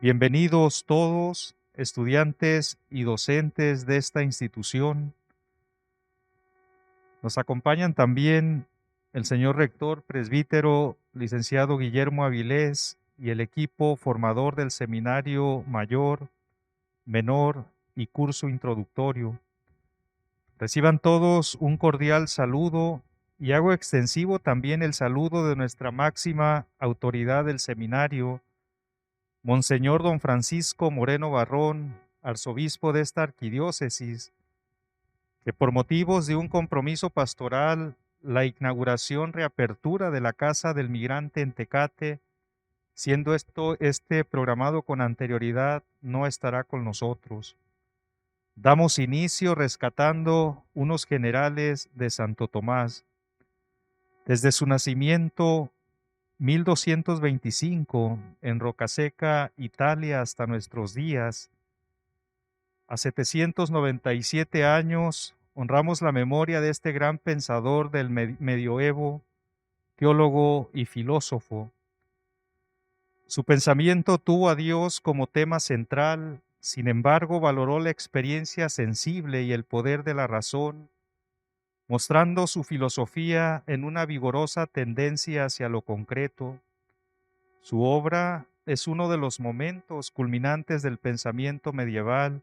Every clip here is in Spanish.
Bienvenidos todos, estudiantes y docentes de esta institución. Nos acompañan también el señor rector presbítero licenciado Guillermo Avilés y el equipo formador del Seminario Mayor, Menor y Curso Introductorio. Reciban todos un cordial saludo y hago extensivo también el saludo de nuestra máxima autoridad del seminario, Monseñor don Francisco Moreno Barrón, arzobispo de esta arquidiócesis, que por motivos de un compromiso pastoral, la inauguración, reapertura de la Casa del Migrante en Tecate, siendo este programado con anterioridad, no estará con nosotros. Damos inicio rescatando unos generales de Santo Tomás. Desde su nacimiento, 1225, en Rocaseca, Italia, hasta nuestros días, a 797 años, honramos la memoria de este gran pensador del medioevo, teólogo y filósofo. Su pensamiento tuvo a Dios como tema central, sin embargo, valoró la experiencia sensible y el poder de la razón, mostrando su filosofía en una vigorosa tendencia hacia lo concreto. Su obra es uno de los momentos culminantes del pensamiento medieval,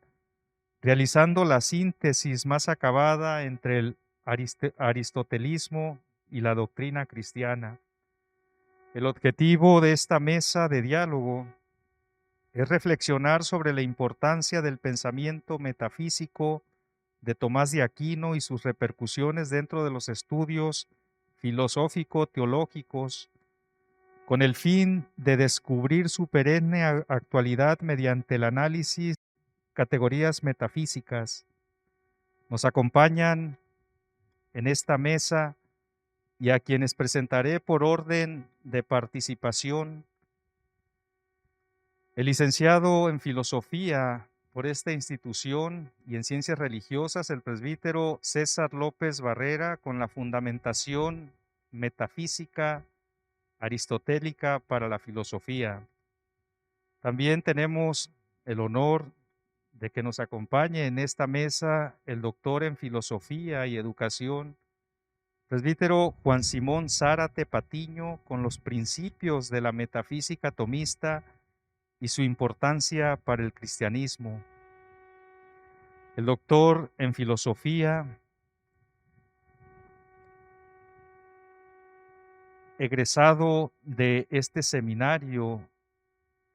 realizando la síntesis más acabada entre el aristotelismo y la doctrina cristiana. El objetivo de esta mesa de diálogo es reflexionar sobre la importancia del pensamiento metafísico de Tomás de Aquino y sus repercusiones dentro de los estudios filosófico-teológicos, con el fin de descubrir su perenne actualidad mediante el análisis de categorías metafísicas. Nos acompañan en esta mesa y a quienes presentaré por orden de participación: el licenciado en Filosofía por esta institución y en Ciencias Religiosas, el presbítero César López Barrera, con la fundamentación metafísica aristotélica para la filosofía. También tenemos el honor de que nos acompañe en esta mesa el doctor en Filosofía y Educación, presbítero Juan Simón Zárate Patiño, con los principios de la metafísica tomista y su importancia para el cristianismo. El doctor en Filosofía, egresado de este seminario,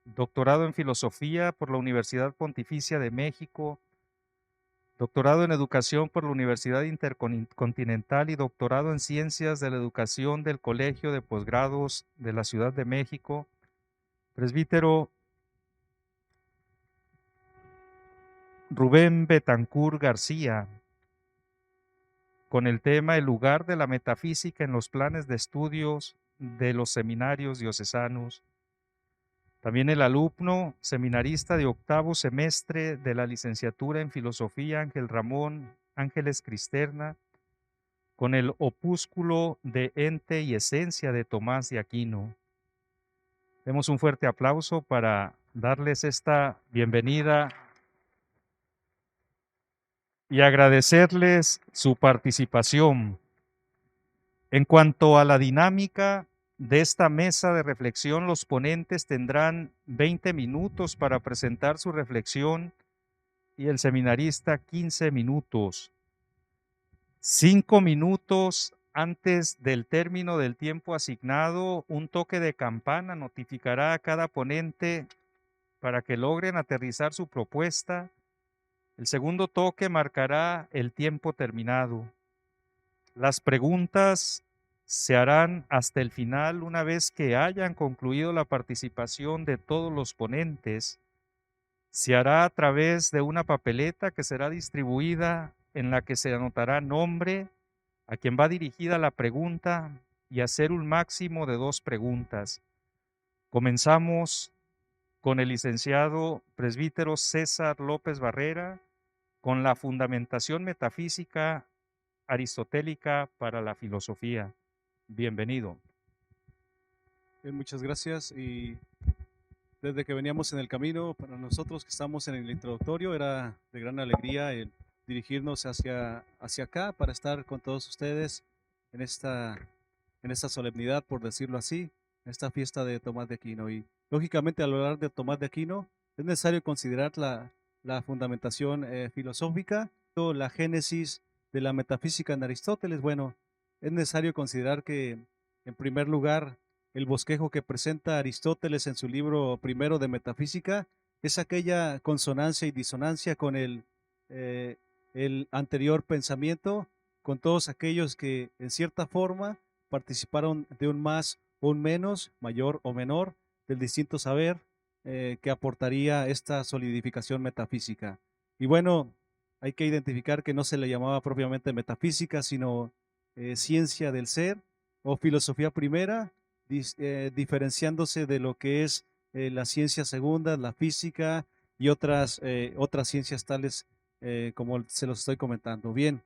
doctorado en Filosofía por la Universidad Pontificia de México, doctorado en Educación por la Universidad Intercontinental y doctorado en Ciencias de la Educación del Colegio de Posgrados de la Ciudad de México, presbítero Rubén Betancur García, con el tema El lugar de la metafísica en los planes de estudios de los seminarios diocesanos. También el alumno seminarista de octavo semestre de la licenciatura en Filosofía, Ángel Ramón Ángeles Cristerna, con el opúsculo de Ente y Esencia de Tomás de Aquino. Demos un fuerte aplauso para darles esta bienvenida y agradecerles su participación. En cuanto a la dinámica de esta mesa de reflexión, los ponentes tendrán 20 minutos para presentar su reflexión y el seminarista 15 minutos. 5 minutos antes del término del tiempo asignado, un toque de campana notificará a cada ponente para que logren aterrizar su propuesta. El segundo toque marcará el tiempo terminado. Las preguntas se harán hasta el final, una vez que hayan concluido la participación de todos los ponentes. Se hará a través de una papeleta que será distribuida, en la que se anotará nombre, a quien va dirigida la pregunta, y hacer un máximo de 2 preguntas. Comenzamos con el licenciado presbítero César López Barrera, con la fundamentación metafísica aristotélica para la filosofía. Bienvenido. Bien, muchas gracias. Y desde que veníamos en el camino, para nosotros que estamos en el introductorio, era de gran alegría el dirigirnos hacia acá para estar con todos ustedes en esta solemnidad, por decirlo así, en esta fiesta de Tomás de Aquino. Y lógicamente, al hablar de Tomás de Aquino, es necesario considerar la fundamentación filosófica, la génesis de la metafísica en Aristóteles. Bueno, es necesario considerar que, en primer lugar, el bosquejo que presenta Aristóteles en su libro primero de Metafísica es aquella consonancia y disonancia con el anterior pensamiento, con todos aquellos que en cierta forma participaron de un más o un menos, mayor o menor, del distinto saber que aportaría esta solidificación metafísica. Y bueno, hay que identificar que no se le llamaba propiamente metafísica, sino ciencia del ser o filosofía primera, diferenciándose de lo que es la ciencia segunda, la física y otras ciencias tales como se los estoy comentando. Bien,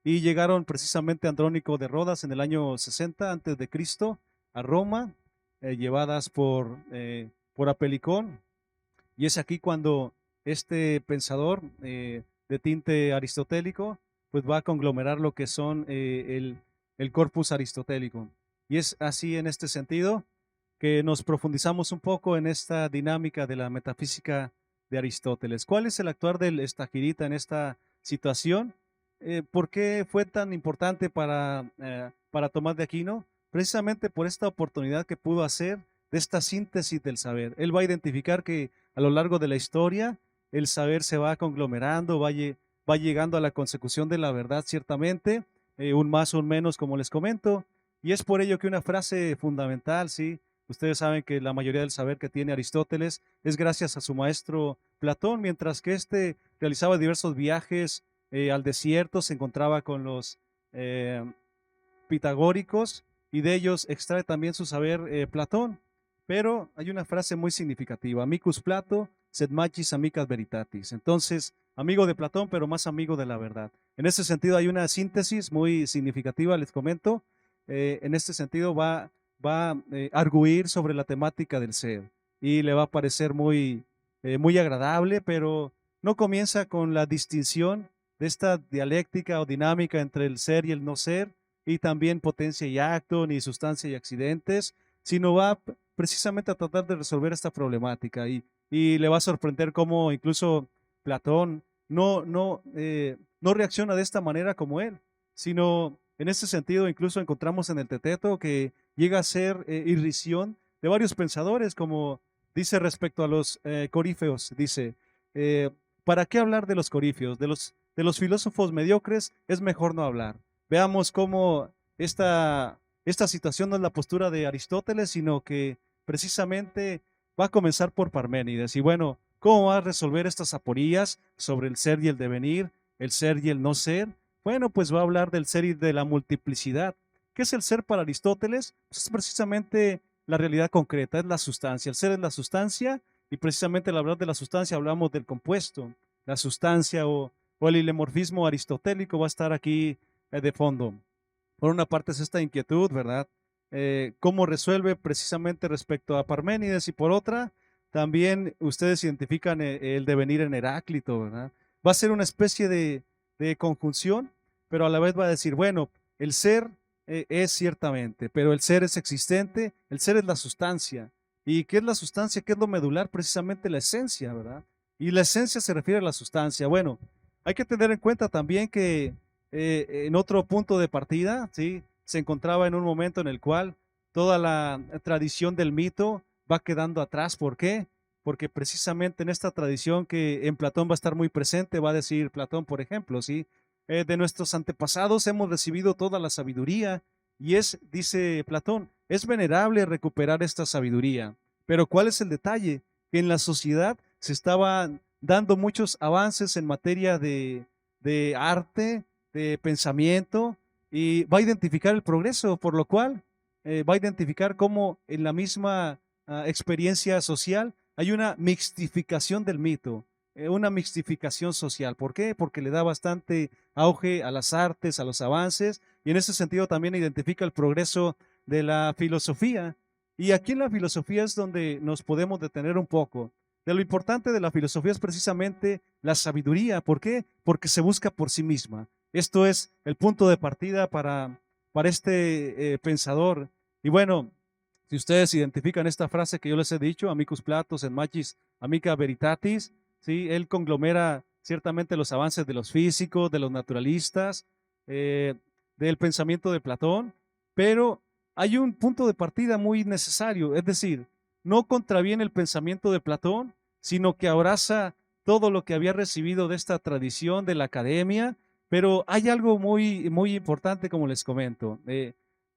y llegaron precisamente Andrónico de Rodas en el año 60 antes de Cristo a Roma, llevadas por Apelicón, y es aquí cuando este pensador de tinte aristotélico pues va a conglomerar lo que son el corpus aristotélico. Y es así en este sentido que nos profundizamos un poco en esta dinámica de la metafísica de Aristóteles. ¿Cuál es el actuar del estagirita en esta situación? ¿Por qué fue tan importante para Tomás de Aquino? Precisamente por esta oportunidad que pudo hacer de esta síntesis del saber. Él va a identificar que a lo largo de la historia el saber se va conglomerando, va llegando a la consecución de la verdad ciertamente, un más o un menos como les comento, y es por ello que una frase fundamental, ¿sí? Ustedes saben que la mayoría del saber que tiene Aristóteles es gracias a su maestro Platón, mientras que éste realizaba diversos viajes al desierto, se encontraba con los eh, pitagóricos y de ellos extrae también su saber Platón. Pero hay una frase muy significativa: amicus Plato, sed magis amicas veritatis. Entonces, amigo de Platón, pero más amigo de la verdad. En ese sentido hay una síntesis muy significativa, les comento. En este sentido va a arguir sobre la temática del ser y le va a parecer muy agradable, pero no comienza con la distinción de esta dialéctica o dinámica entre el ser y el no ser, y también potencia y acto, ni sustancia y accidentes, sino va precisamente a tratar de resolver esta problemática, y le va a sorprender cómo incluso Platón no reacciona de esta manera como él, sino en este sentido incluso encontramos en el Teteto que llega a ser irrisión de varios pensadores, como dice respecto a los corífeos, dice, eh, ¿para qué hablar de los corífeos? De los filósofos mediocres es mejor no hablar. Veamos cómo esta situación no es la postura de Aristóteles, sino que precisamente va a comenzar por Parménides. Y bueno, ¿cómo va a resolver estas aporías sobre el ser y el devenir, el ser y el no ser? Bueno, pues va a hablar del ser y de la multiplicidad. ¿Qué es el ser para Aristóteles? Pues es precisamente la realidad concreta, es la sustancia. El ser es la sustancia, y precisamente al hablar de la sustancia hablamos del compuesto. La sustancia o el ilemorfismo aristotélico va a estar aquí de fondo. Por una parte es esta inquietud, ¿verdad? ¿Cómo resuelve precisamente respecto a Parménides? Y por otra, también ustedes identifican el devenir en Heráclito, ¿verdad? Va a ser una especie de conjunción, pero a la vez va a decir, bueno, el ser es ciertamente, pero el ser es existente, el ser es la sustancia. ¿Y qué es la sustancia? ¿Qué es lo medular? Precisamente la esencia, ¿verdad? Y la esencia se refiere a la sustancia. Bueno, hay que tener en cuenta también que en otro punto de partida, ¿sí? Se encontraba en un momento en el cual toda la tradición del mito va quedando atrás. ¿Por qué? Porque precisamente en esta tradición que en Platón va a estar muy presente, va a decir Platón, por ejemplo, ¿sí? De nuestros antepasados hemos recibido toda la sabiduría, y dice Platón, es venerable recuperar esta sabiduría. Pero ¿cuál es el detalle? Que en la sociedad se estaban dando muchos avances en materia de arte, de pensamiento, y va a identificar el progreso, por lo cual va a identificar cómo en la misma experiencia social hay una mixtificación del mito, una mixtificación social. ¿Por qué? Porque le da bastante auge a las artes, a los avances, y en ese sentido también identifica el progreso de la filosofía. Y aquí en la filosofía es donde nos podemos detener un poco. De lo importante de la filosofía es precisamente la sabiduría. ¿Por qué? Porque se busca por sí misma. Esto es el punto de partida para este pensador. Y bueno, si ustedes identifican esta frase que yo les he dicho, amicus Platos en magis amica veritatis, ¿sí? Él conglomera ciertamente los avances de los físicos, de los naturalistas, eh, del pensamiento de Platón, pero hay un punto de partida muy necesario, es decir, no contraviene el pensamiento de Platón, sino que abraza todo lo que había recibido de esta tradición de la academia, pero hay algo muy importante, como les comento.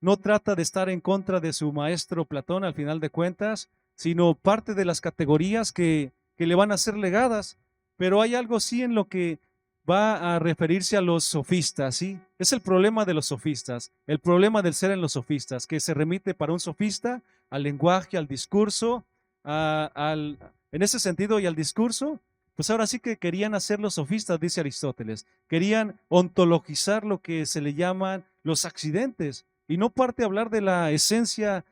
No trata de estar en contra de su maestro Platón al final de cuentas, sino parte de las categorías que le van a ser legadas. Pero hay algo sí en lo que va a referirse a los sofistas, ¿sí? Es el problema de los sofistas, el problema del ser en los sofistas, que se remite para un sofista al lenguaje, al discurso, en ese sentido y al discurso, pues ahora sí que querían hacer los sofistas, dice Aristóteles, querían ontologizar lo que se le llaman los accidentes, y no parte a hablar de la esencia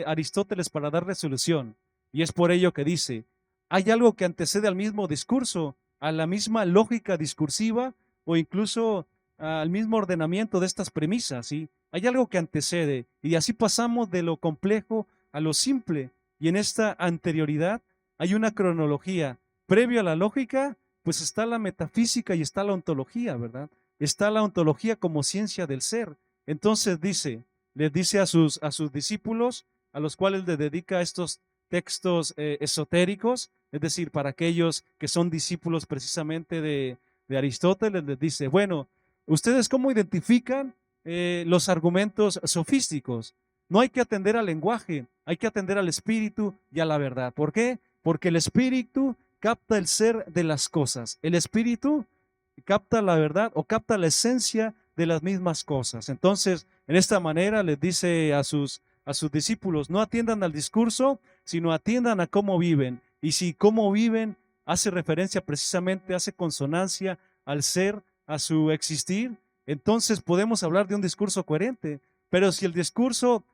Aristóteles para dar resolución. Y es por ello que dice, hay algo que antecede al mismo discurso, a la misma lógica discursiva o incluso al mismo ordenamiento de estas premisas, ¿sí? Hay algo que antecede y así pasamos de lo complejo a lo simple. Y en esta anterioridad hay una cronología. Previo a la lógica, pues está la metafísica y está la ontología, ¿verdad? Está la ontología como ciencia del ser. Entonces les dice a sus discípulos, a los cuales le dedica estos textos esotéricos, es decir, para aquellos que son discípulos precisamente de Aristóteles, les dice, bueno, ¿ustedes cómo identifican los argumentos sofísticos? No hay que atender al lenguaje, hay que atender al espíritu y a la verdad. ¿Por qué? Porque el espíritu capta el ser de las cosas. El espíritu capta la verdad o capta la esencia de las mismas cosas. Entonces, en esta manera les dice a sus discípulos, no atiendan al discurso, sino atiendan a cómo viven. Y si cómo viven hace referencia precisamente, hace consonancia al ser, a su existir, entonces podemos hablar de un discurso coherente. Pero si el discurso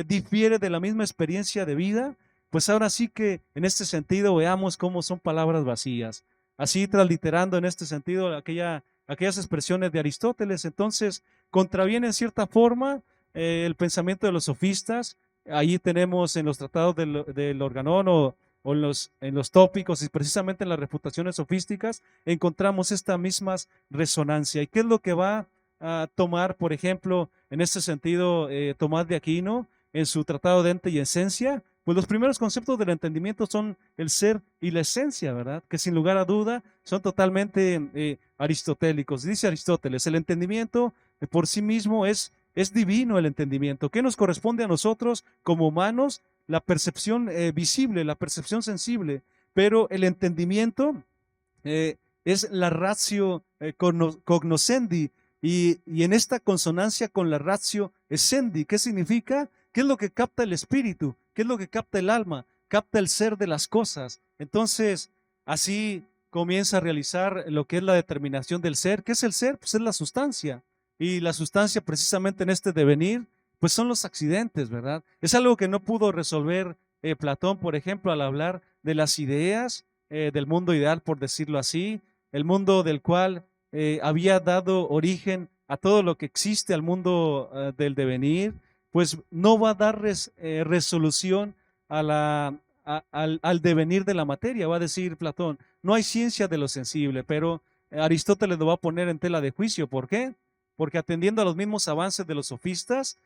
difiere de la misma experiencia de vida, pues ahora sí que en este sentido veamos cómo son palabras vacías. Así transliterando en este sentido aquellas expresiones de Aristóteles, entonces contraviene en cierta forma el pensamiento de los sofistas. Ahí tenemos en los tratados del Organón o en los tópicos y precisamente en las refutaciones sofísticas encontramos esta misma resonancia. ¿Y qué es lo que va a tomar, por ejemplo, en este sentido, Tomás de Aquino en su tratado de ente y esencia? Pues los primeros conceptos del entendimiento son el ser y la esencia, ¿verdad? Que sin lugar a duda son totalmente aristotélicos. Dice Aristóteles, el entendimiento por sí mismo es divino el entendimiento. ¿Qué nos corresponde a nosotros como humanos? La percepción visible, la percepción sensible, pero el entendimiento es la ratio cognoscendi y en esta consonancia con la ratio essendi, ¿qué significa? ¿Qué es lo que capta el espíritu? ¿Qué es lo que capta el alma? Capta el ser de las cosas. Entonces, así comienza a realizar lo que es la determinación del ser. ¿Qué es el ser? Pues es la sustancia. Y la sustancia precisamente en este devenir, pues son los accidentes, ¿verdad? Es algo que no pudo resolver Platón, por ejemplo, al hablar de las ideas, del mundo ideal, por decirlo así, el mundo del cual había dado origen a todo lo que existe, al mundo del devenir, pues no va a dar resolución al devenir de la materia, va a decir Platón. No hay ciencia de lo sensible, pero Aristóteles lo va a poner en tela de juicio. ¿Por qué? Porque atendiendo a los mismos avances de los sofistas,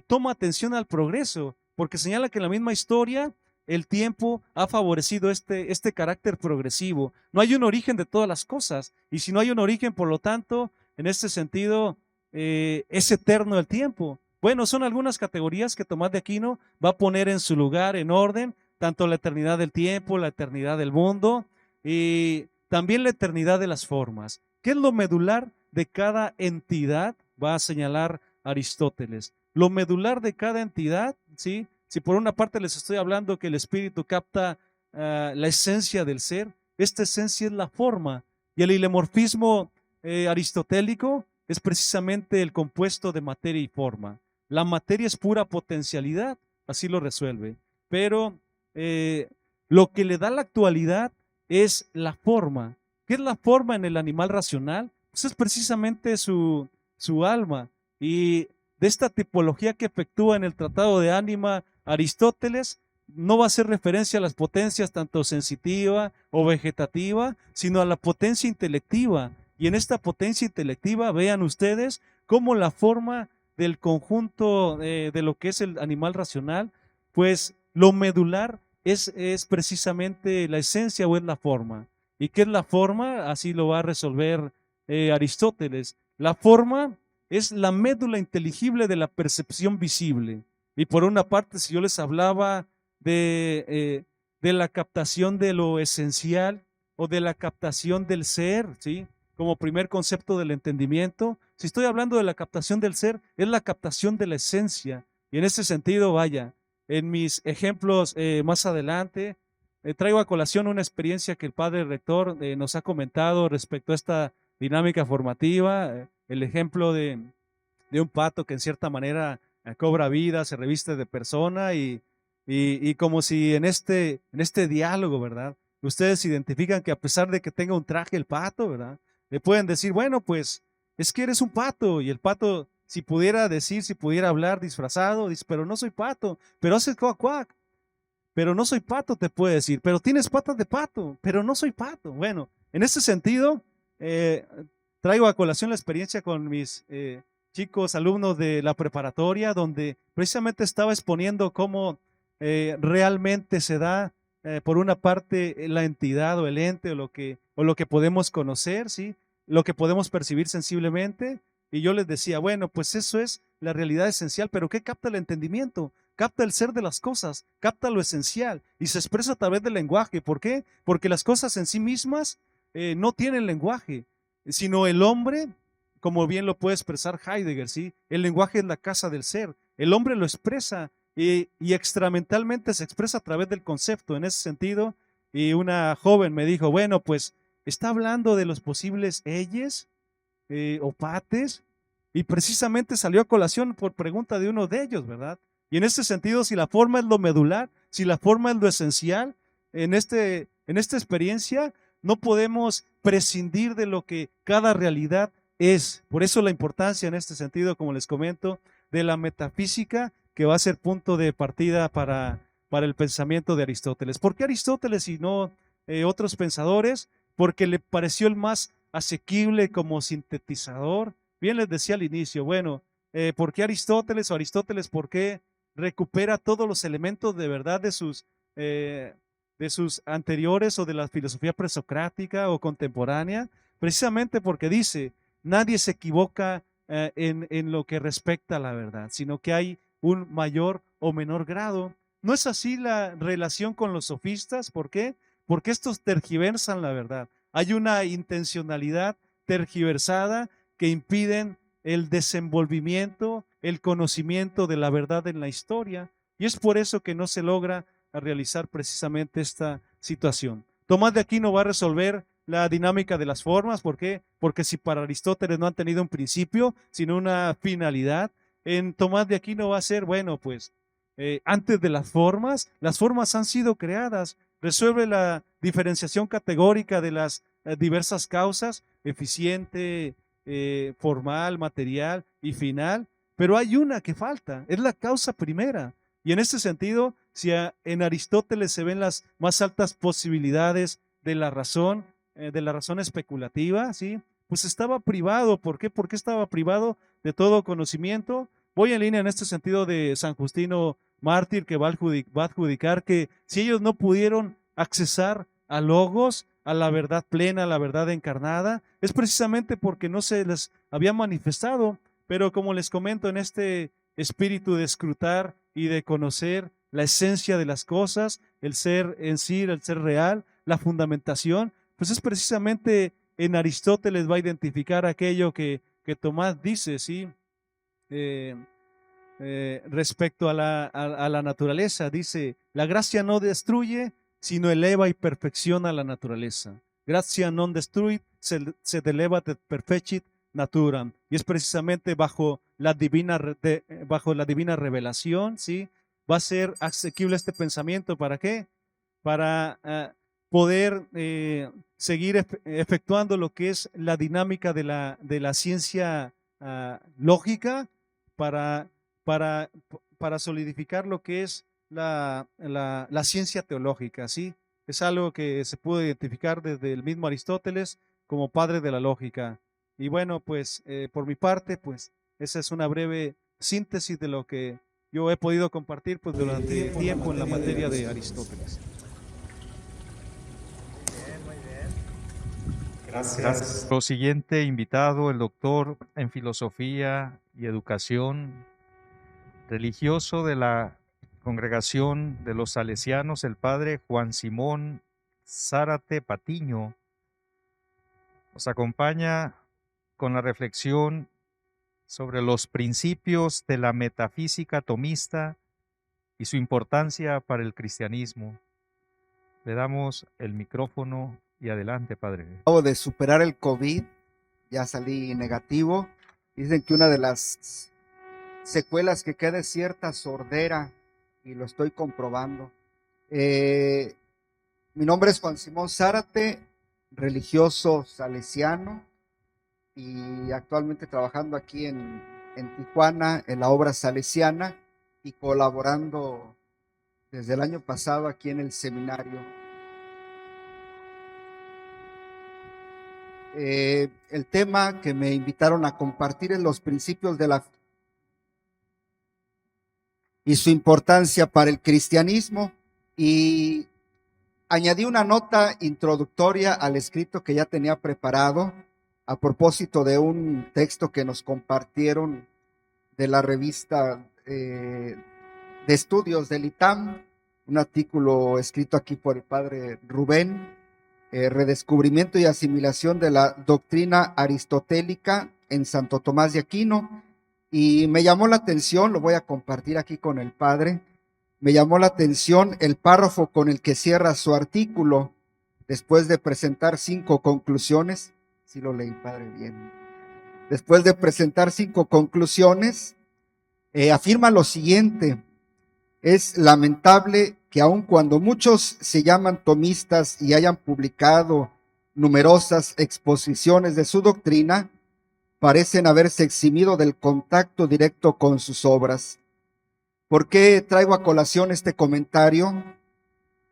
toma atención al progreso, porque señala que en la misma historia el tiempo ha favorecido este carácter progresivo. No hay un origen de todas las cosas, y si no hay un origen, por lo tanto, en este sentido, es eterno el tiempo. Bueno, son algunas categorías que Tomás de Aquino va a poner en su lugar, en orden, tanto la eternidad del tiempo, la eternidad del mundo y también la eternidad de las formas. ¿Qué es lo medular de cada entidad? Va a señalar Aristóteles. Lo medular de cada entidad, ¿sí? Si por una parte les estoy hablando que el espíritu capta la esencia del ser. Esta esencia es la forma. Y el hilemorfismo aristotélico es precisamente el compuesto de materia y forma. La materia es pura potencialidad, así lo resuelve. Pero lo que le da la actualidad es la forma. ¿Qué es la forma en el animal racional? Pues es precisamente su alma. Y de esta tipología que efectúa en el Tratado de Ánima Aristóteles, no va a hacer referencia a las potencias tanto sensitiva o vegetativa, sino a la potencia intelectiva. Y en esta potencia intelectiva, vean ustedes cómo la forma del conjunto de lo que es el animal racional, pues lo medular es precisamente la esencia o es la forma. ¿Y qué es la forma? Así lo va a resolver Aristóteles. La forma es la médula inteligible de la percepción visible. Y por una parte, si yo les hablaba de la captación de lo esencial o de la captación del ser, ¿sí? Como primer concepto del entendimiento. Si estoy hablando de la captación del ser, es la captación de la esencia. Y en ese sentido, vaya, en mis ejemplos más adelante, traigo a colación una experiencia que el padre rector nos ha comentado respecto a esta dinámica formativa, el ejemplo de un pato que en cierta manera cobra vida, se reviste de persona y como si en este diálogo, ¿verdad? Ustedes identifican que a pesar de que tenga un traje el pato, ¿verdad? Le pueden decir, bueno, pues es que eres un pato y el pato, si pudiera decir, si pudiera hablar disfrazado, dice, pero no soy pato, pero hace cuac, cuac, pero no soy pato, te puede decir, pero tienes patas de pato, pero no soy pato. Bueno, en ese sentido, eh, traigo a colación la experiencia con mis chicos alumnos de la preparatoria, donde precisamente estaba exponiendo cómo realmente se da, por una parte, la entidad o el ente o lo que podemos conocer, ¿sí? Lo que podemos percibir sensiblemente. Y yo les decía, bueno, pues eso es la realidad esencial, pero ¿qué capta el entendimiento? Capta el ser de las cosas, capta lo esencial y se expresa a través del lenguaje. ¿Por qué? Porque las cosas en sí mismas no tienen lenguaje, sino el hombre, como bien lo puede expresar Heidegger, ¿sí? El lenguaje es la casa del ser. El hombre lo expresa y extramentalmente se expresa a través del concepto. En ese sentido, y una joven me dijo, bueno, pues está hablando de los posibles eyes o pates, y precisamente salió a colación por pregunta de uno de ellos, ¿verdad? Y en este sentido, si la forma es lo medular, si la forma es lo esencial, en esta experiencia no podemos prescindir de lo que cada realidad es. Por eso la importancia en este sentido, como les comento, de la metafísica, que va a ser punto de partida para el pensamiento de Aristóteles. ¿Por qué Aristóteles y no otros pensadores? Porque le pareció el más asequible como sintetizador. Bien les decía al inicio, bueno, ¿por qué Aristóteles o Aristóteles por qué recupera todos los elementos de verdad de sus anteriores o de la filosofía presocrática o contemporánea? Precisamente porque dice, nadie se equivoca en lo que respecta a la verdad, sino que hay un mayor o menor grado. No es así la relación con los sofistas. ¿Por qué? Porque estos tergiversan la verdad. Hay una intencionalidad tergiversada que impiden el desenvolvimiento, el conocimiento de la verdad en la historia. Y es por eso que no se logra realizar precisamente esta situación. Tomás de Aquino va a resolver la dinámica de las formas. ¿Por qué? Porque si para Aristóteles no han tenido un principio, sino una finalidad, en Tomás de Aquino va a ser, bueno, pues antes de las formas han sido creadas. Resuelve la diferenciación categórica de las diversas causas, eficiente, formal, material y final, pero hay una que falta, es la causa primera. Y en este sentido, si en Aristóteles se ven las más altas posibilidades de la razón especulativa, ¿sí? Pues estaba privado. ¿Por qué? ¿Por qué estaba privado de todo conocimiento? Voy en línea en este sentido de San Justino Mártir, que va a adjudicar que si ellos no pudieron accesar a logos, a la verdad plena, a la verdad encarnada, es precisamente porque no se les había manifestado. Pero como les comento, en este espíritu de escrutar y de conocer la esencia de las cosas, el ser en sí, el ser real, la fundamentación, pues es precisamente en Aristóteles va a identificar aquello que Tomás dice, ¿sí? Eh, respecto a la naturaleza, dice, la gracia no destruye, sino eleva y perfecciona la naturaleza. Gratia non destruit, sed elevat et perfecit naturam. Y es precisamente bajo la divina revelación, ¿sí? Va a ser asequible este pensamiento. ¿Para qué? Para poder seguir efectuando lo que es la dinámica de la ciencia lógica, para, para solidificar lo que es la ciencia teológica, ¿sí? Es algo que se puede identificar desde el mismo Aristóteles como padre de la lógica. Y bueno, pues por mi parte, pues esa es una breve síntesis de lo que yo he podido compartir pues durante tiempo en la materia de Aristóteles. Gracias. Nuestro siguiente invitado, el doctor en filosofía y educación, religioso de la congregación de los salesianos, el padre Juan Simón Zárate Patiño, nos acompaña con la reflexión sobre los principios de la metafísica tomista y su importancia para el cristianismo. Le damos el micrófono y adelante, padre. Acabo de superar el COVID, ya salí negativo. Dicen que una de las secuelas que queda es cierta sordera, y lo estoy comprobando. Mi nombre es Juan Simón Zárate, religioso salesiano, y actualmente trabajando aquí en Tijuana en la obra salesiana y colaborando desde el año pasado aquí en el seminario. El tema que me invitaron a compartir es los principios de la y su importancia para el cristianismo, y añadí una nota introductoria al escrito que ya tenía preparado a propósito de un texto que nos compartieron de la revista de estudios del ITAM, un artículo escrito aquí por el padre Rubén, redescubrimiento y asimilación de la doctrina aristotélica en Santo Tomás de Aquino. Y me llamó la atención, lo voy a compartir aquí con el padre, me llamó la atención el párrafo con el que cierra su artículo, después de presentar 5 conclusiones. Sí lo leí, padre, bien. Después de presentar 5 conclusiones, afirma lo siguiente: es lamentable que aun cuando muchos se llaman tomistas y hayan publicado numerosas exposiciones de su doctrina, parecen haberse eximido del contacto directo con sus obras. ¿Por qué traigo a colación este comentario?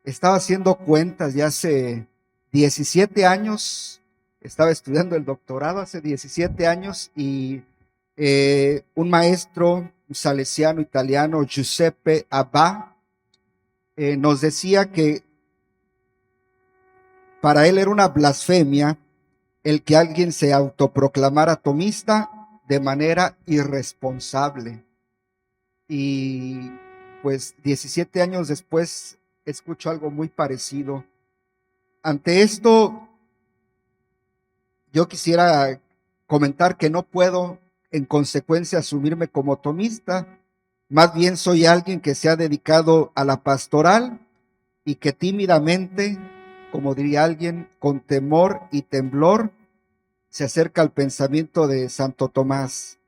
Estaba haciendo cuentas ya hace 17 años, estaba estudiando el doctorado hace 17 años, y un maestro salesiano italiano, Giuseppe Abba, nos decía que para él era una blasfemia el que alguien se autoproclamara tomista de manera irresponsable. Y pues 17 años después escucho algo muy parecido. Ante esto, yo quisiera comentar que no puedo en consecuencia asumirme como tomista. Más bien soy alguien que se ha dedicado a la pastoral y que tímidamente, como diría alguien, con temor y temblor, se acerca al pensamiento de Santo Tomás.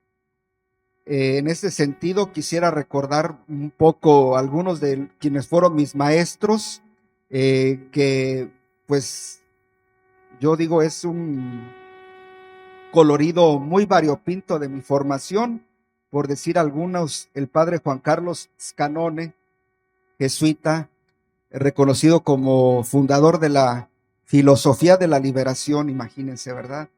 En este sentido, quisiera recordar un poco algunos de quienes fueron mis maestros, que pues yo digo es un colorido muy variopinto de mi formación. Por decir algunos, el padre Juan Carlos Scanone, jesuita, reconocido como fundador de la filosofía de la liberación, imagínense, ¿verdad?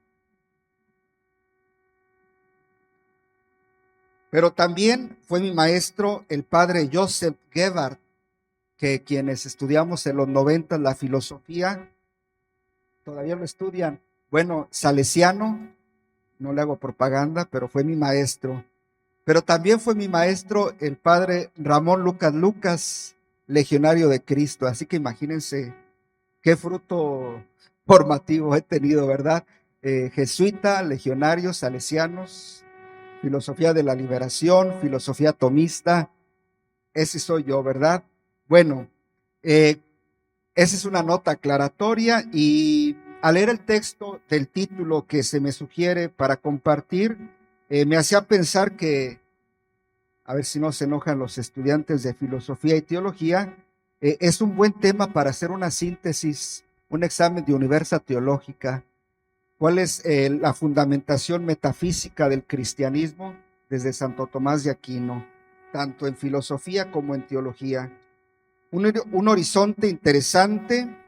Pero también fue mi maestro el padre Joseph Gebhardt, que quienes estudiamos en los 90 la filosofía, todavía lo estudian. Bueno, salesiano, no le hago propaganda, pero fue mi maestro. Pero también fue mi maestro el padre Ramón Lucas, legionario de Cristo. Así que imagínense qué fruto formativo he tenido, ¿verdad? Jesuita, legionarios, salesianos, filosofía de la liberación, filosofía tomista. Ese soy yo, ¿verdad? Bueno, Esa es una nota aclaratoria, y al leer el texto del título que se me sugiere para compartir, me hacía pensar que, a ver si no se enojan los estudiantes de filosofía y teología, es un buen tema para hacer una síntesis, un examen de universa teológica. ¿Cuál es la fundamentación metafísica del cristianismo desde Santo Tomás de Aquino, tanto en filosofía como en teología? Un horizonte interesante,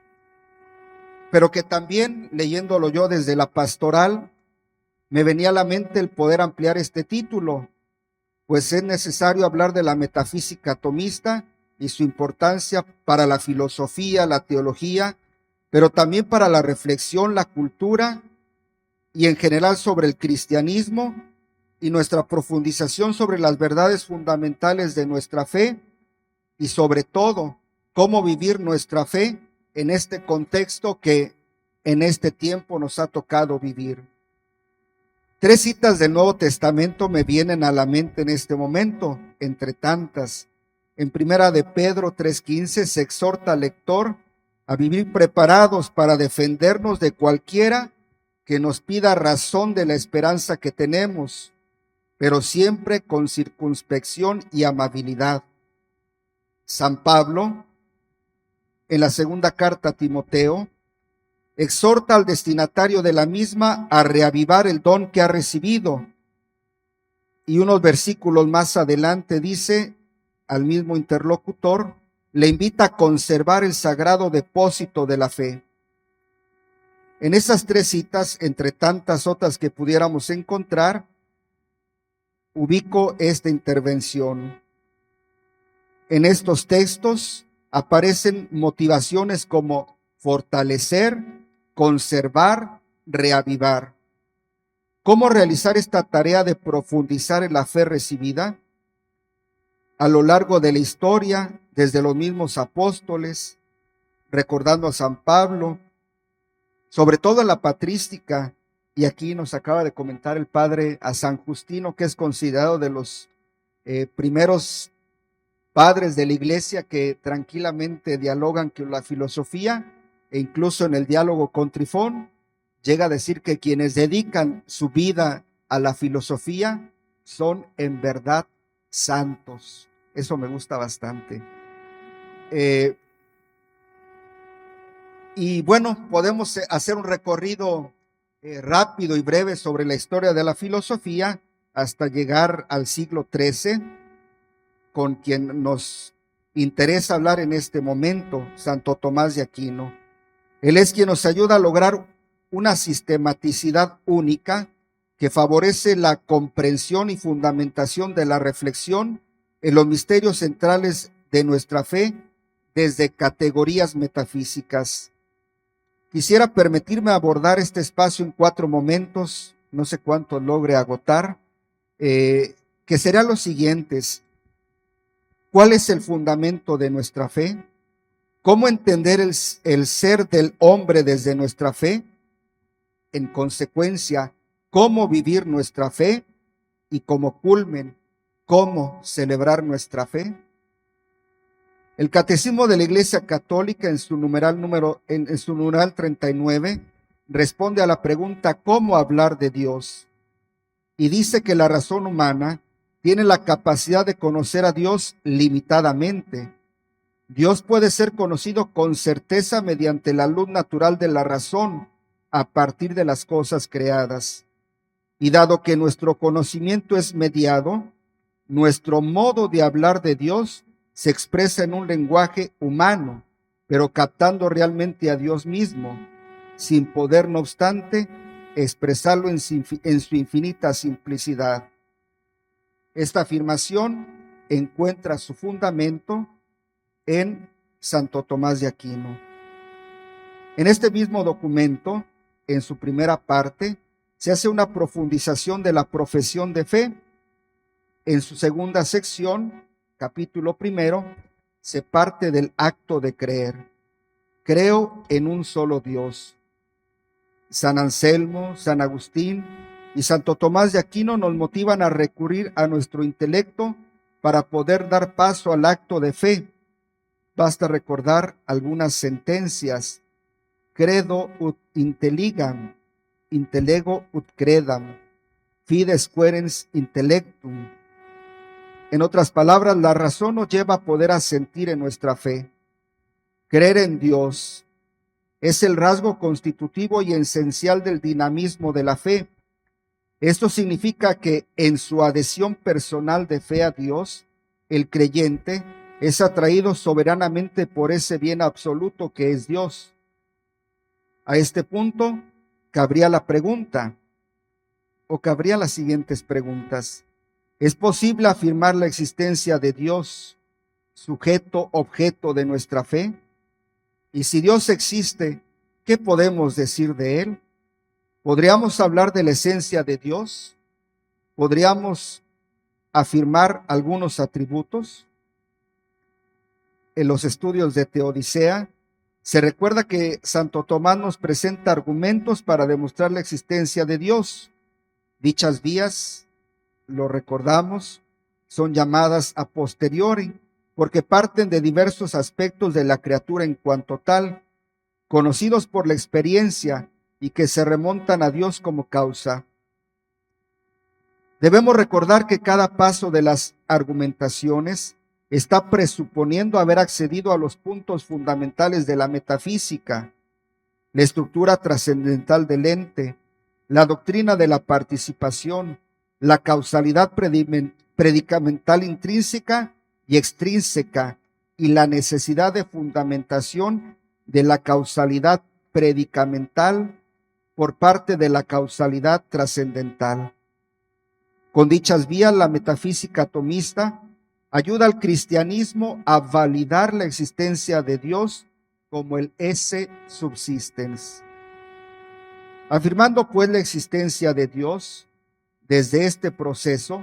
pero que también, leyéndolo yo desde la pastoral, me venía a la mente el poder ampliar este título, pues es necesario hablar de la metafísica tomista y su importancia para la filosofía, la teología, pero también para la reflexión, la cultura y en general sobre el cristianismo, y nuestra profundización sobre las verdades fundamentales de nuestra fe, y sobre todo cómo vivir nuestra fe en este contexto que en este tiempo nos ha tocado vivir. 3 citas del Nuevo Testamento me vienen a la mente en este momento, entre tantas. En Primera de Pedro 3:15 se exhorta al lector a vivir preparados para defendernos de cualquiera que nos pida razón de la esperanza que tenemos, pero siempre con circunspección y amabilidad. San Pablo, en la segunda carta a Timoteo, exhorta al destinatario de la misma a reavivar el don que ha recibido. Y unos versículos más adelante dice al mismo interlocutor, le invita a conservar el sagrado depósito de la fe. En esas 3 citas, entre tantas otras que pudiéramos encontrar, ubico esta intervención. En estos textos aparecen motivaciones como fortalecer, conservar, reavivar. ¿Cómo realizar esta tarea de profundizar en la fe recibida? A lo largo de la historia, desde los mismos apóstoles, recordando a San Pablo, sobre todo en la patrística, y aquí nos acaba de comentar el padre a San Justino, que es considerado de los primeros padres de la iglesia que tranquilamente dialogan con la filosofía, e incluso en el diálogo con Trifón llega a decir que quienes dedican su vida a la filosofía son en verdad santos. Eso me gusta bastante. Y bueno, podemos hacer un recorrido rápido y breve sobre la historia de la filosofía hasta llegar al siglo XIII, con quien nos interesa hablar en este momento, Santo Tomás de Aquino. Él es quien nos ayuda a lograr una sistematicidad única que favorece la comprensión y fundamentación de la reflexión en los misterios centrales de nuestra fe desde categorías metafísicas. Quisiera permitirme abordar este espacio en 4 momentos, no sé cuánto logre agotar, que serán los siguientes. ¿Cuál es el fundamento de nuestra fe? ¿Cómo entender el ser del hombre desde nuestra fe? En consecuencia, ¿cómo vivir nuestra fe? Y como culmen, ¿cómo celebrar nuestra fe? El Catecismo de la Iglesia Católica en su numeral 39 responde a la pregunta ¿cómo hablar de Dios? Y dice que la razón humana tiene la capacidad de conocer a Dios limitadamente. Dios puede ser conocido con certeza mediante la luz natural de la razón a partir de las cosas creadas. Y dado que nuestro conocimiento es mediado, nuestro modo de hablar de Dios se expresa en un lenguaje humano, pero captando realmente a Dios mismo, sin poder, no obstante, expresarlo en su infinita simplicidad. Esta afirmación encuentra su fundamento en Santo Tomás de Aquino. En este mismo documento, en su primera parte, se hace una profundización de la profesión de fe. En su segunda sección, capítulo 1, se parte del acto de creer. Creo en un solo Dios. San Anselmo, San Agustín y Santo Tomás de Aquino nos motivan a recurrir a nuestro intelecto para poder dar paso al acto de fe. basta recordar algunas sentencias. Credo ut intelligam, intellego ut credam, fides querens intellectum. En otras palabras, la razón nos lleva a poder asentir en nuestra fe. Creer en Dios es el rasgo constitutivo y esencial del dinamismo de la fe. Esto significa que en su adhesión personal de fe a Dios, el creyente es atraído soberanamente por ese bien absoluto que es Dios. A este punto cabría la pregunta, o cabrían las siguientes preguntas. ¿Es posible afirmar la existencia de Dios, sujeto, objeto de nuestra fe? Y si Dios existe, ¿qué podemos decir de Él? ¿Podríamos hablar de la esencia de Dios? ¿Podríamos afirmar algunos atributos? En los estudios de Teodicea, se recuerda que Santo Tomás nos presenta argumentos para demostrar la existencia de Dios. Dichas vías, lo recordamos, son llamadas a posteriori, porque parten de diversos aspectos de la criatura en cuanto tal, conocidos por la experiencia y que se remontan a Dios como causa. Debemos recordar que cada paso de las argumentaciones está presuponiendo haber accedido a los puntos fundamentales de la metafísica, la estructura trascendental del ente, la doctrina de la participación, la causalidad predicamental intrínseca y extrínseca, y la necesidad de fundamentación de la causalidad predicamental por parte de la causalidad trascendental. Con dichas vías, la metafísica tomista ayuda al cristianismo a validar la existencia de Dios como el esse subsistens. Afirmando pues la existencia de Dios, desde este proceso,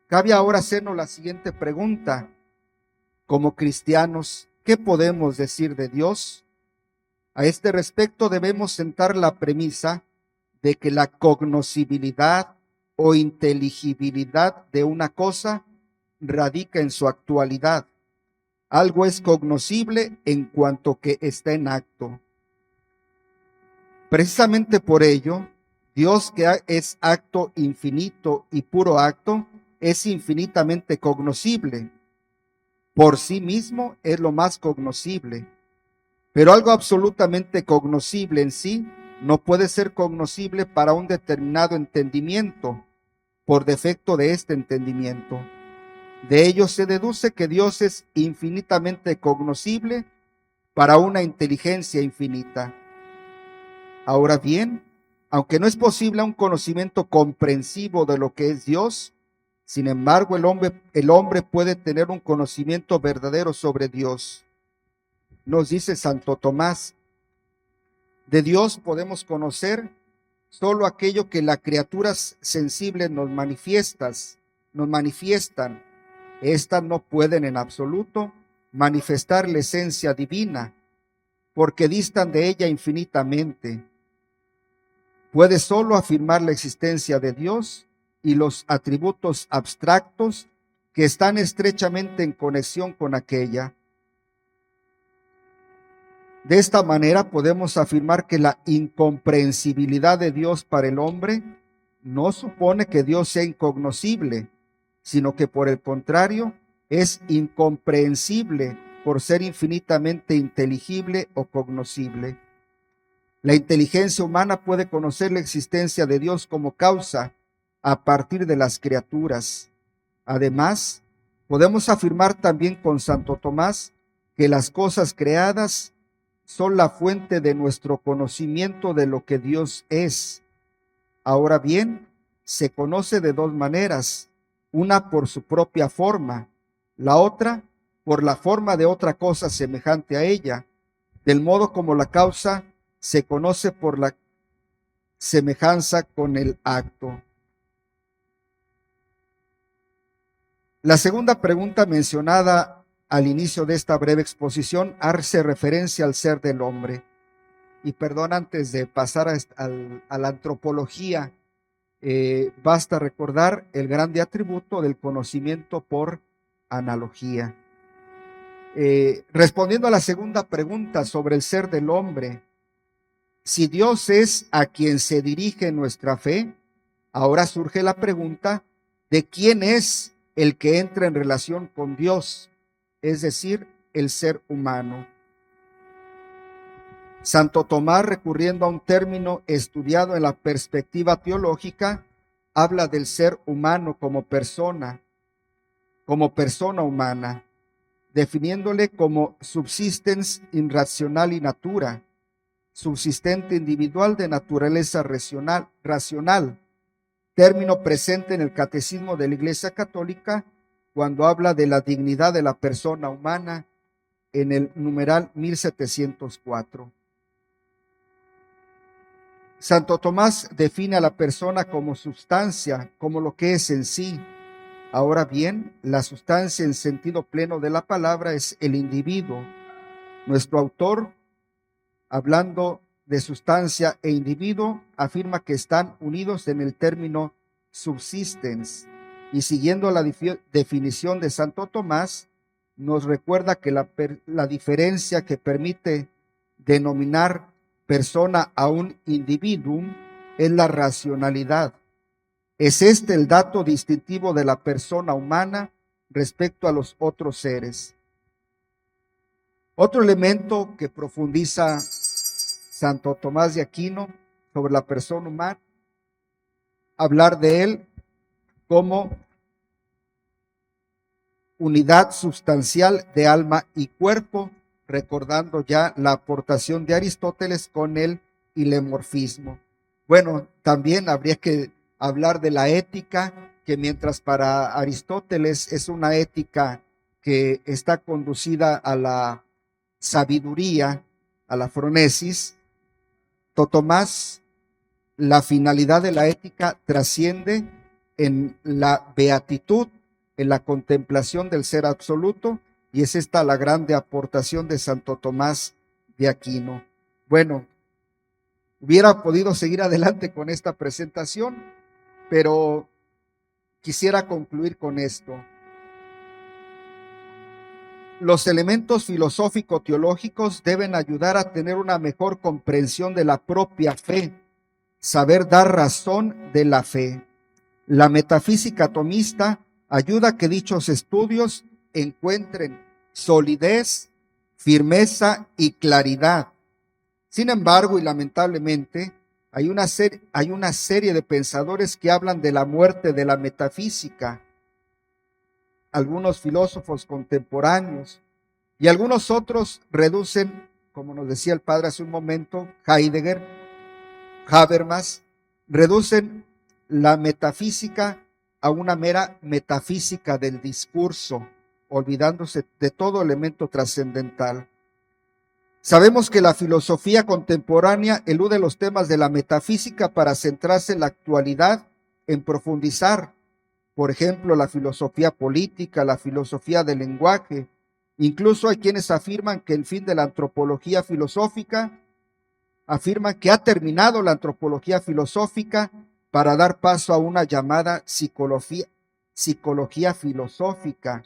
cabe ahora hacernos la siguiente pregunta. Como cristianos, ¿qué podemos decir de Dios? A este respecto debemos sentar la premisa de que la cognoscibilidad o inteligibilidad de una cosa radica en su actualidad. Algo es cognoscible en cuanto que está en acto. Precisamente por ello, Dios, que es acto infinito y puro acto, es infinitamente cognoscible. Por sí mismo es lo más cognoscible. Pero algo absolutamente cognoscible en sí no puede ser cognoscible para un determinado entendimiento, por defecto de este entendimiento. De ello se deduce que Dios es infinitamente cognoscible para una inteligencia infinita. Ahora bien, aunque no es posible un conocimiento comprensivo de lo que es Dios, sin embargo el hombre puede tener un conocimiento verdadero sobre Dios. Nos dice Santo Tomás, de Dios podemos conocer solo aquello que las criaturas sensibles nos manifiestan. Estas no pueden en absoluto manifestar la esencia divina, porque distan de ella infinitamente. Puede solo afirmar la existencia de Dios y los atributos abstractos que están estrechamente en conexión con aquella. De esta manera podemos afirmar que la incomprensibilidad de Dios para el hombre no supone que Dios sea incognoscible, sino que por el contrario es incomprensible por ser infinitamente inteligible o cognoscible. La inteligencia humana puede conocer la existencia de Dios como causa a partir de las criaturas. Además, podemos afirmar también con Santo Tomás que las cosas creadas son la fuente de nuestro conocimiento de lo que Dios es. Ahora bien, se conoce de dos maneras, una por su propia forma, la otra por la forma de otra cosa semejante a ella, del modo como la causa se conoce por la semejanza con el acto. La segunda pregunta mencionada al inicio de esta breve exposición hace referencia al ser del hombre. Y perdón, antes de pasar a la antropología, basta recordar el grande atributo del conocimiento por analogía. Respondiendo a la segunda pregunta sobre el ser del hombre, si Dios es a quien se dirige nuestra fe, ahora surge la pregunta de quién es el que entra en relación con Dios, es decir, el ser humano. Santo Tomás, recurriendo a un término estudiado en la perspectiva teológica, habla del ser humano como persona humana, definiéndole como subsistens in rationali natura, subsistente individual de naturaleza racional, término presente en el Catecismo de la Iglesia Católica cuando habla de la dignidad de la persona humana en el numeral 1704. Santo Tomás define a la persona como sustancia, como lo que es en sí. Ahora bien, la sustancia en sentido pleno de la palabra es el individuo. Nuestro autor, hablando de sustancia e individuo, afirma que están unidos en el término subsistens, y siguiendo la definición de Santo Tomás, nos recuerda que la diferencia que permite denominar persona a un individuum es la racionalidad. Es este el dato distintivo de la persona humana respecto a los otros seres. Otro elemento que profundiza Santo Tomás de Aquino sobre la persona humana, hablar de él como unidad sustancial de alma y cuerpo, recordando ya la aportación de Aristóteles con el hilemorfismo. Bueno, también habría que hablar de la ética, que mientras para Aristóteles es una ética que está conducida a la sabiduría, a la fronesis, Tomás, la finalidad de la ética trasciende en la beatitud, en la contemplación del ser absoluto, y es esta la grande aportación de Santo Tomás de Aquino. Bueno, hubiera podido seguir adelante con esta presentación, pero quisiera concluir con esto. Los elementos filosófico-teológicos deben ayudar a tener una mejor comprensión de la propia fe, saber dar razón de la fe. La metafísica tomista ayuda a que dichos estudios encuentren solidez, firmeza y claridad. Sin embargo, y lamentablemente, hay una serie de pensadores que hablan de la muerte de la metafísica. Algunos filósofos contemporáneos y algunos otros reducen, como nos decía el padre hace un momento, Heidegger, Habermas, reducen la metafísica a una mera metafísica del discurso, olvidándose de todo elemento trascendental. Sabemos que la filosofía contemporánea elude los temas de la metafísica para centrarse en la actualidad, en profundizar, por ejemplo, la filosofía política, la filosofía del lenguaje. Incluso hay quienes afirman que el fin de la antropología filosófica, afirman que ha terminado la antropología filosófica para dar paso a una llamada psicología filosófica.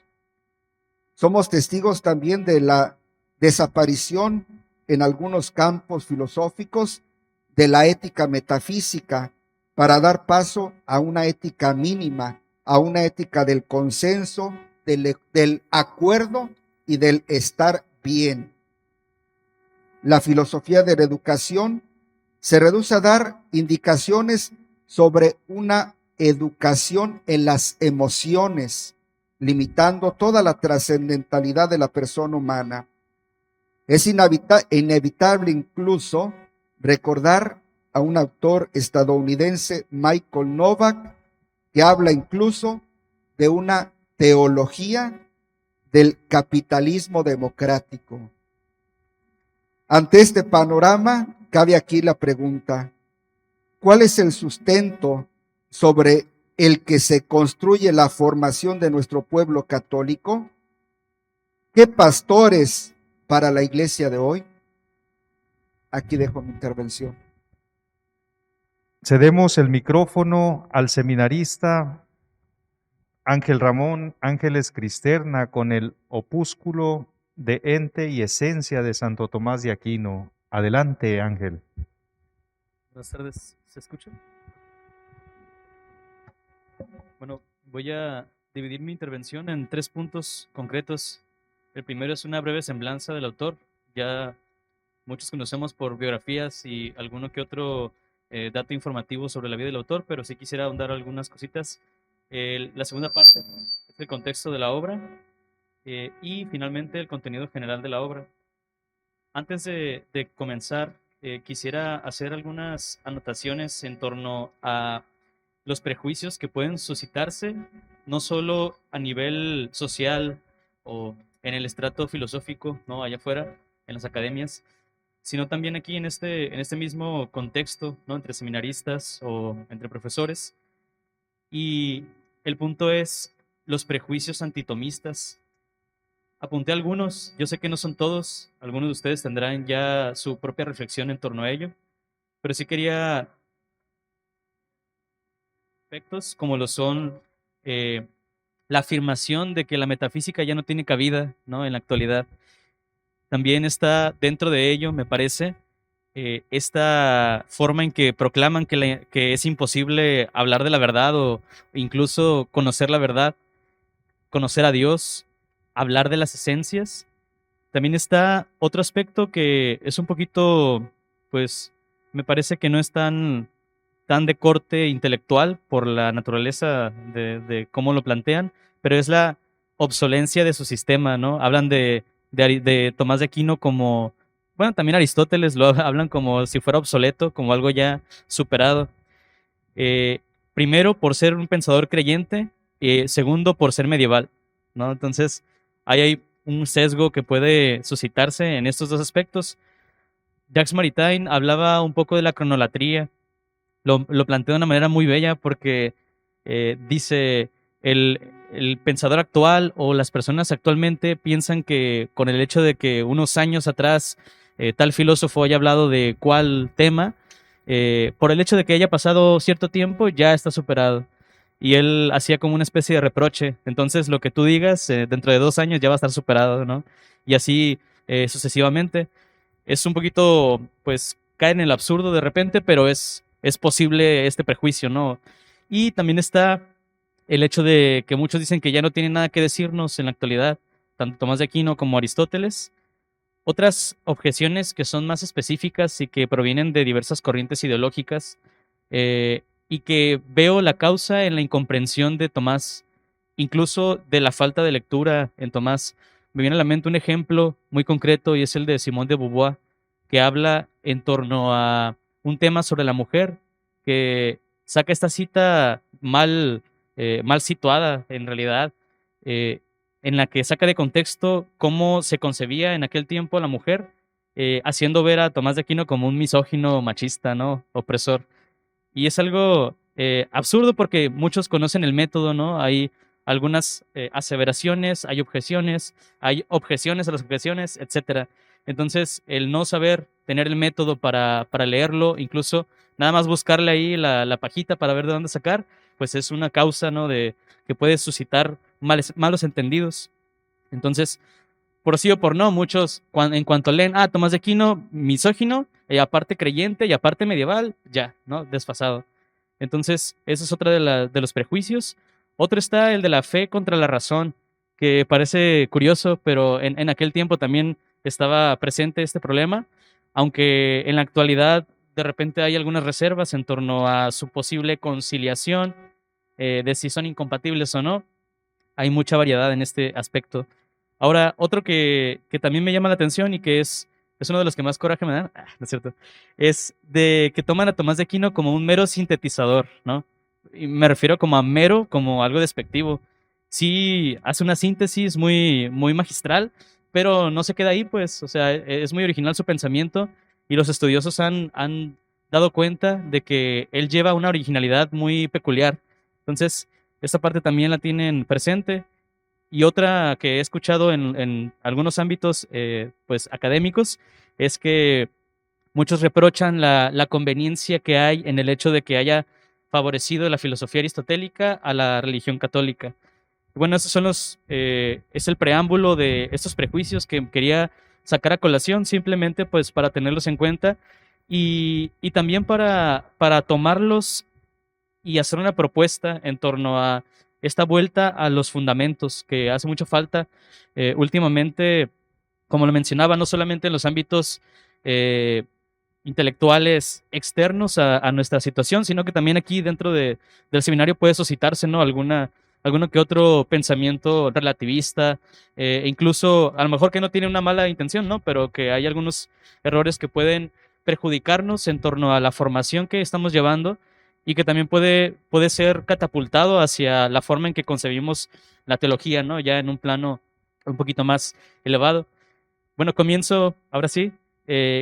Somos testigos también de la desaparición en algunos campos filosóficos de la ética metafísica para dar paso a una ética mínima, a una ética del consenso, del acuerdo y del estar bien. La filosofía de la educación se reduce a dar indicaciones sobre una educación en las emociones, limitando toda la trascendentalidad de la persona humana. Es inevitable incluso recordar a un autor estadounidense, Michael Novak, que habla incluso de una teología del capitalismo democrático. Ante este panorama, cabe aquí la pregunta: ¿cuál es el sustento sobre el que se construye la formación de nuestro pueblo católico? ¿Qué pastores para la iglesia de hoy? Aquí dejo mi intervención. Cedemos el micrófono al seminarista Ángel Ramón Ángeles Cristerna con el opúsculo de ente y esencia de Santo Tomás de Aquino. Adelante, Ángel. Buenas tardes, ¿se escucha? Bueno, voy a dividir mi intervención en 3 puntos concretos. El primero es una breve semblanza del autor. Ya muchos conocemos por biografías y alguno que otro dato informativo sobre la vida del autor, pero sí quisiera ahondar algunas cositas. La segunda parte es el contexto de la obra y finalmente el contenido general de la obra. Antes de comenzar, quisiera hacer algunas anotaciones en torno a los prejuicios que pueden suscitarse, no solo a nivel social o en el estrato filosófico, ¿no? Allá afuera, en las academias, sino también aquí en este mismo contexto, ¿no? Entre seminaristas o entre profesores. Y el punto es los prejuicios antitomistas. Apunté algunos, yo sé que no son todos, algunos de ustedes tendrán ya su propia reflexión en torno a ello, pero sí quería aspectos como lo son la afirmación de que la metafísica ya no tiene cabida, ¿no? En la actualidad. También está dentro de ello, me parece, esta forma en que proclaman que es imposible hablar de la verdad o incluso conocer la verdad, conocer a Dios, hablar de las esencias. También está otro aspecto que es un poquito, pues, me parece que no es tan de corte intelectual por la naturaleza de cómo lo plantean, pero es la obsolencia de su sistema, ¿no? Hablan de Tomás de Aquino como, bueno, también Aristóteles lo hablan como si fuera obsoleto, como algo ya superado. Eh, Primero, por ser un pensador creyente, segundo, por ser medieval, ¿no? Entonces, ahí hay un sesgo que puede suscitarse en estos dos aspectos. Jacques Maritain hablaba un poco de la cronolatría, lo plantea de una manera muy bella porque dice, el pensador actual o las personas actualmente piensan que con el hecho de que unos años atrás tal filósofo haya hablado de cuál tema, por el hecho de que haya pasado cierto tiempo ya está superado. Y él hacía como una especie de reproche. Entonces, lo que tú digas dentro de 2 años ya va a estar superado, ¿no? Y así sucesivamente. Es un poquito, pues, cae en el absurdo de repente, pero es posible este prejuicio, ¿no? Y también está el hecho de que muchos dicen que ya no tienen nada que decirnos en la actualidad, tanto Tomás de Aquino como Aristóteles. Otras objeciones que son más específicas y que provienen de diversas corrientes ideológicas y que veo la causa en la incomprensión de Tomás, incluso de la falta de lectura en Tomás. Me viene a la mente un ejemplo muy concreto y es el de Simone de Beauvoir, que habla en torno a un tema sobre la mujer, que saca esta cita mal situada en realidad, eh, en la que saca de contexto cómo se concebía en aquel tiempo la mujer, haciendo ver a Tomás de Aquino como un misógino machista, ¿no? Opresor. Y es algo absurdo porque muchos conocen el método, ¿no? Hay algunas aseveraciones, hay objeciones a las objeciones, etcétera. Entonces, el no saber tener el método para leerlo, incluso nada más buscarle ahí la pajita para ver de dónde sacar, pues es una causa, ¿no? Que puede suscitar malos entendidos. Entonces, por sí o por no, muchos en cuanto leen, Tomás de Aquino, misógino, aparte creyente y aparte medieval, ya, ¿no? Desfasado. Entonces, ese es otro de los prejuicios. Otro está el de la fe contra la razón, que parece curioso, pero en aquel tiempo también estaba presente este problema, aunque en la actualidad de repente hay algunas reservas en torno a su posible conciliación, de si son incompatibles o no. Hay mucha variedad en este aspecto. Ahora, otro que también me llama la atención y que es uno de los que más coraje me dan, no es cierto, es de que toman a Tomás de Aquino como un mero sintetizador, ¿no? Y me refiero como a mero, como algo despectivo. Sí, hace una síntesis muy magistral, pero no se queda ahí, pues, o sea, es muy original su pensamiento y los estudiosos han dado cuenta de que él lleva una originalidad muy peculiar. Entonces, esta parte también la tienen presente. Y otra que he escuchado en algunos ámbitos pues, académicos es que muchos reprochan la conveniencia que hay en el hecho de que haya favorecido la filosofía aristotélica a la religión católica. Y bueno, esos son es el preámbulo de estos prejuicios que quería sacar a colación, simplemente pues para tenerlos en cuenta y también para tomarlos y hacer una propuesta en torno a esta vuelta a los fundamentos que hace mucha falta últimamente, como lo mencionaba, no solamente en los ámbitos eh, intelectuales externos a nuestra situación, sino que también aquí dentro del seminario puede suscitarse, ¿no? Alguno que otro pensamiento relativista, e incluso a lo mejor que no tiene una mala intención, ¿no? Pero que hay algunos errores que pueden perjudicarnos en torno a la formación que estamos llevando y que también puede ser catapultado hacia la forma en que concebimos la teología, ¿no? Ya en un plano un poquito más elevado. Bueno, comienzo ahora sí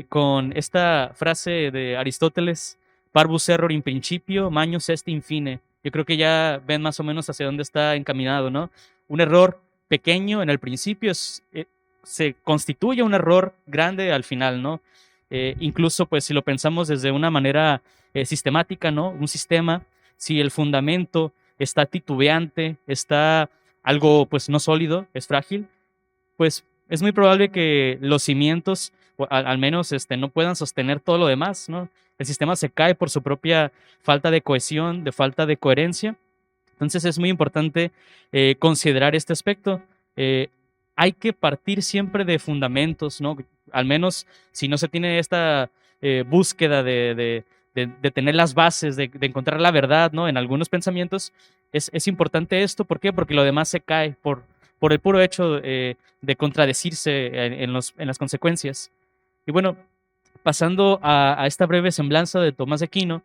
con esta frase de Aristóteles: parvus error in principio, magnus est in fine. Yo creo que ya ven más o menos hacia dónde está encaminado, ¿no? Un error pequeño en el principio se constituye un error grande al final, ¿no? Incluso, pues, si lo pensamos desde una manera sistemática, ¿no? Un sistema, si el fundamento está titubeante, está algo, pues, no sólido, es frágil, pues es muy probable que los cimientos, o al menos no puedan sostener todo lo demás, ¿no? El sistema se cae por su propia falta de cohesión, de falta de coherencia. Entonces es muy importante considerar este aspecto. Eh, Hay que partir siempre de fundamentos, ¿no? Al menos si no se tiene esta búsqueda de tener las bases, de encontrar la verdad, ¿no? En algunos pensamientos es importante esto. ¿Por qué? Porque lo demás se cae por el puro hecho de contradecirse en las consecuencias. Y bueno, pasando a esta breve semblanza de Tomás de Aquino,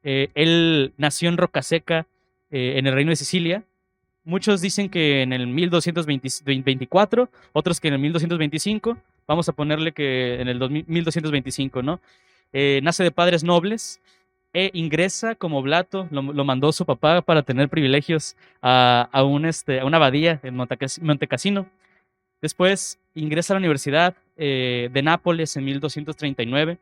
él nació en Rocaseca, en el Reino de Sicilia. Muchos dicen que en el 1224, otros que en el 1225. Vamos a ponerle que en el 1225, ¿no? Nace de padres nobles e ingresa como oblato, lo mandó su papá para tener privilegios a una abadía en Montecassino. Después ingresa a la Universidad de Nápoles en 1239.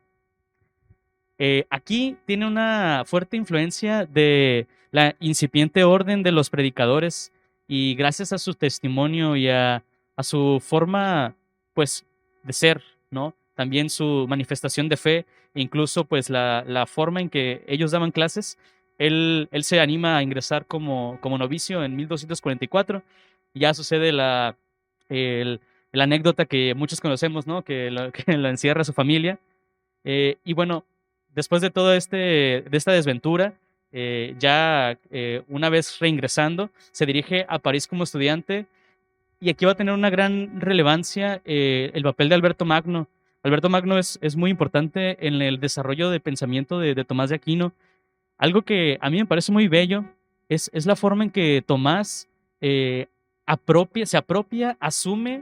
Aquí tiene una fuerte influencia de la incipiente orden de los predicadores y gracias a su testimonio y a su forma, pues, de ser, ¿no? También su manifestación de fe e incluso, pues, la forma en que ellos daban clases, él se anima a ingresar como novicio en 1244. Ya sucede la anécdota que muchos conocemos, ¿no? Que lo encierra su familia. Y bueno, después de todo de esta desventura, ya una vez reingresando, se dirige a París como estudiante y aquí va a tener una gran relevancia el papel de Alberto Magno. Alberto Magno es muy importante en el desarrollo de pensamiento de Tomás de Aquino. Algo que a mí me parece muy bello es la forma en que Tomás se apropia, asume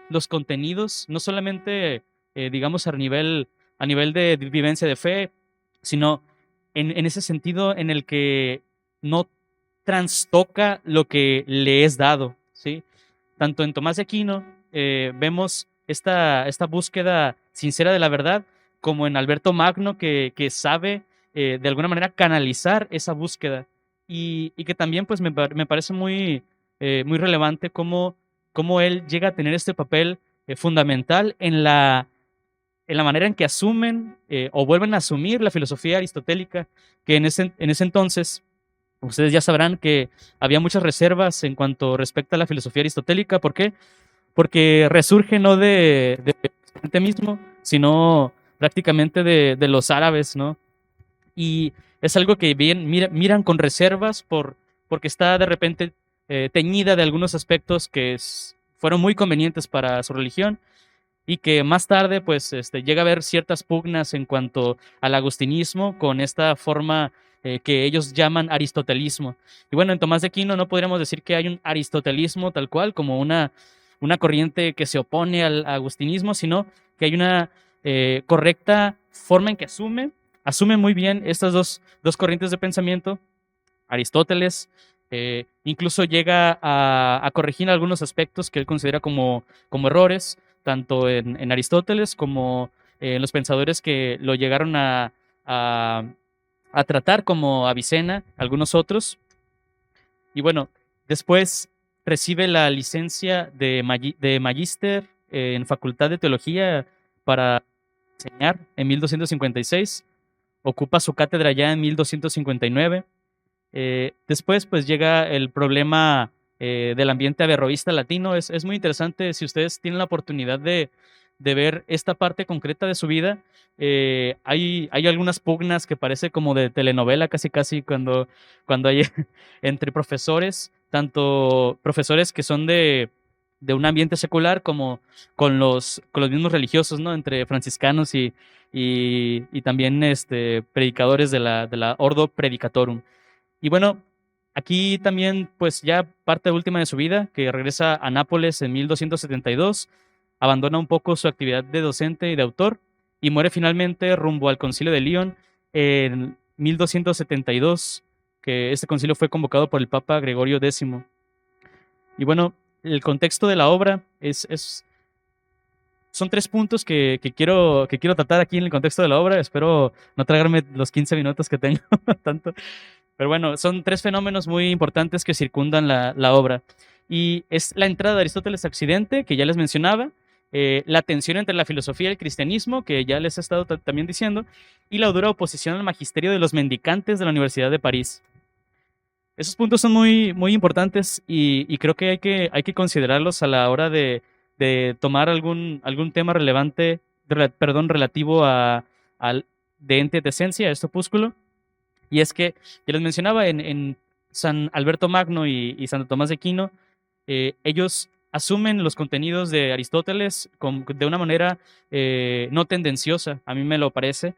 los contenidos, no solamente, digamos, a nivel de vivencia de fe, sino en ese sentido en el que no trastoca lo que le es dado, ¿sí? Tanto en Tomás de Aquino vemos esta búsqueda sincera de la verdad, como en Alberto Magno, que sabe de alguna manera canalizar esa búsqueda y que también pues me parece muy relevante cómo él llega a tener este papel fundamental en la manera en que asumen o vuelven a asumir la filosofía aristotélica, que en ese entonces ustedes ya sabrán que había muchas reservas en cuanto respecta a la filosofía aristotélica. ¿Por qué? Porque resurge no de Occidente mismo, sino prácticamente de los árabes, ¿no? Y es algo que bien miran con reservas porque está de repente teñida de algunos aspectos que fueron muy convenientes para su religión y que más tarde pues llega a haber ciertas pugnas en cuanto al agustinismo con esta forma que ellos llaman aristotelismo. Y bueno, en Tomás de Aquino no podríamos decir que hay un aristotelismo tal cual como una corriente que se opone al agustinismo, sino que hay una correcta forma en que asume muy bien estas dos corrientes de pensamiento. Aristóteles incluso llega a corregir algunos aspectos que él considera como errores, tanto en Aristóteles como en los pensadores que lo llegaron a tratar, como Avicena, algunos otros. Y bueno, después recibe la licencia de magíster en Facultad de Teología para enseñar en 1256. Ocupa su cátedra ya en 1259. Después pues llega el problema del ambiente averroísta latino. Es muy interesante si ustedes tienen la oportunidad de ver esta parte concreta de su vida. Hay algunas pugnas que parece como de telenovela casi cuando hay entre profesores, tanto profesores que son de un ambiente secular como con los mismos religiosos, ¿no? Entre franciscanos y también predicadores de la Ordo Predicatorum. Y bueno, aquí también, pues ya parte última de su vida, que regresa a Nápoles en 1272, abandona un poco su actividad de docente y de autor y muere finalmente rumbo al Concilio de León en 1272, que este concilio fue convocado por el Papa Gregorio X. Y bueno, el contexto de la obra son 3 puntos que quiero tratar aquí en el contexto de la obra. Espero no tragarme los 15 minutos que tengo tanto. Pero bueno, son 3 fenómenos muy importantes que circundan la obra. Y es la entrada de Aristóteles a Occidente, que ya les mencionaba, la tensión entre la filosofía y el cristianismo, que ya les he estado también diciendo, y la dura oposición al magisterio de los mendicantes de la Universidad de París. Esos puntos son muy, muy importantes y creo que hay que considerarlos a la hora de tomar algún tema relevante, relativo al de ente de esencia, a este opúsculo. Y es que, ya les mencionaba, en San Alberto Magno y Santo Tomás de Aquino, ellos asumen los contenidos de Aristóteles de una manera no tendenciosa, a mí me lo parece,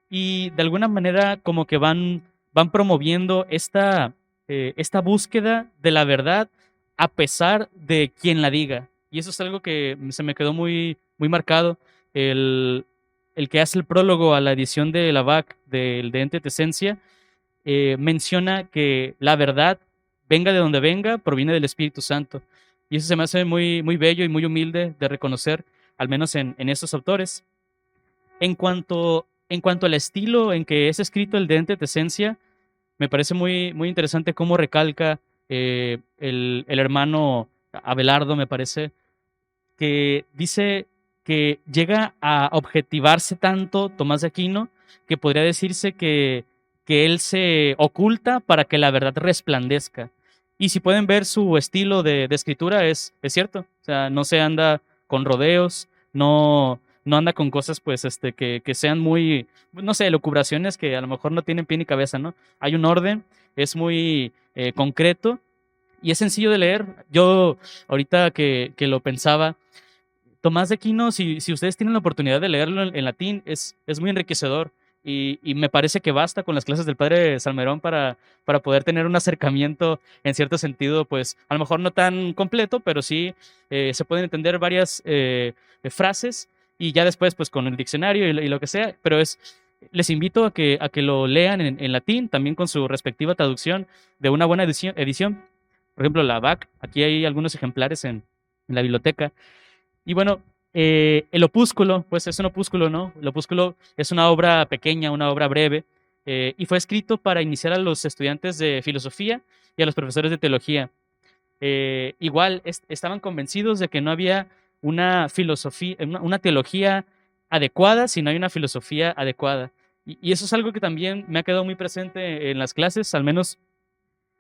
y de alguna manera como que van promoviendo esta búsqueda de la verdad a pesar de quien la diga. Y eso es algo que se me quedó muy, muy marcado. El que hace el prólogo a la edición de Lavac del de Ente de Esencia menciona que la verdad, venga de donde venga, proviene del Espíritu Santo. Y eso se me hace muy, muy bello y muy humilde de reconocer, al menos en estos autores. En cuanto al estilo en que es escrito el de Ente de Esencia, me parece muy, muy interesante cómo recalca el hermano Abelardo, me parece, que dice que llega a objetivarse tanto Tomás de Aquino que podría decirse que él se oculta para que la verdad resplandezca. Y si pueden ver su estilo de escritura, es cierto. O sea, no se anda con rodeos, no anda con cosas pues que sean muy, no sé, elucubraciones que a lo mejor no tienen pie ni cabeza, ¿no? Hay un orden, es muy concreto y es sencillo de leer. Yo ahorita que lo pensaba, Tomás de Aquino, si ustedes tienen la oportunidad de leerlo en latín, es muy enriquecedor. Y me parece que basta con las clases del padre Salmerón para poder tener un acercamiento en cierto sentido, pues a lo mejor no tan completo, pero sí se pueden entender varias frases y ya después pues con el diccionario y lo que sea, pero les invito a que lo lean en latín, también con su respectiva traducción de una buena edición. Por ejemplo, la BAC, aquí hay algunos ejemplares en la biblioteca. Y bueno, el opúsculo, pues es un opúsculo, ¿no? El opúsculo es una obra pequeña, una obra breve, y fue escrito para iniciar a los estudiantes de filosofía y a los profesores de teología. Igual estaban convencidos de que no había una filosofía, una teología adecuada si no hay una filosofía adecuada. Y eso es algo que también me ha quedado muy presente en las clases, al menos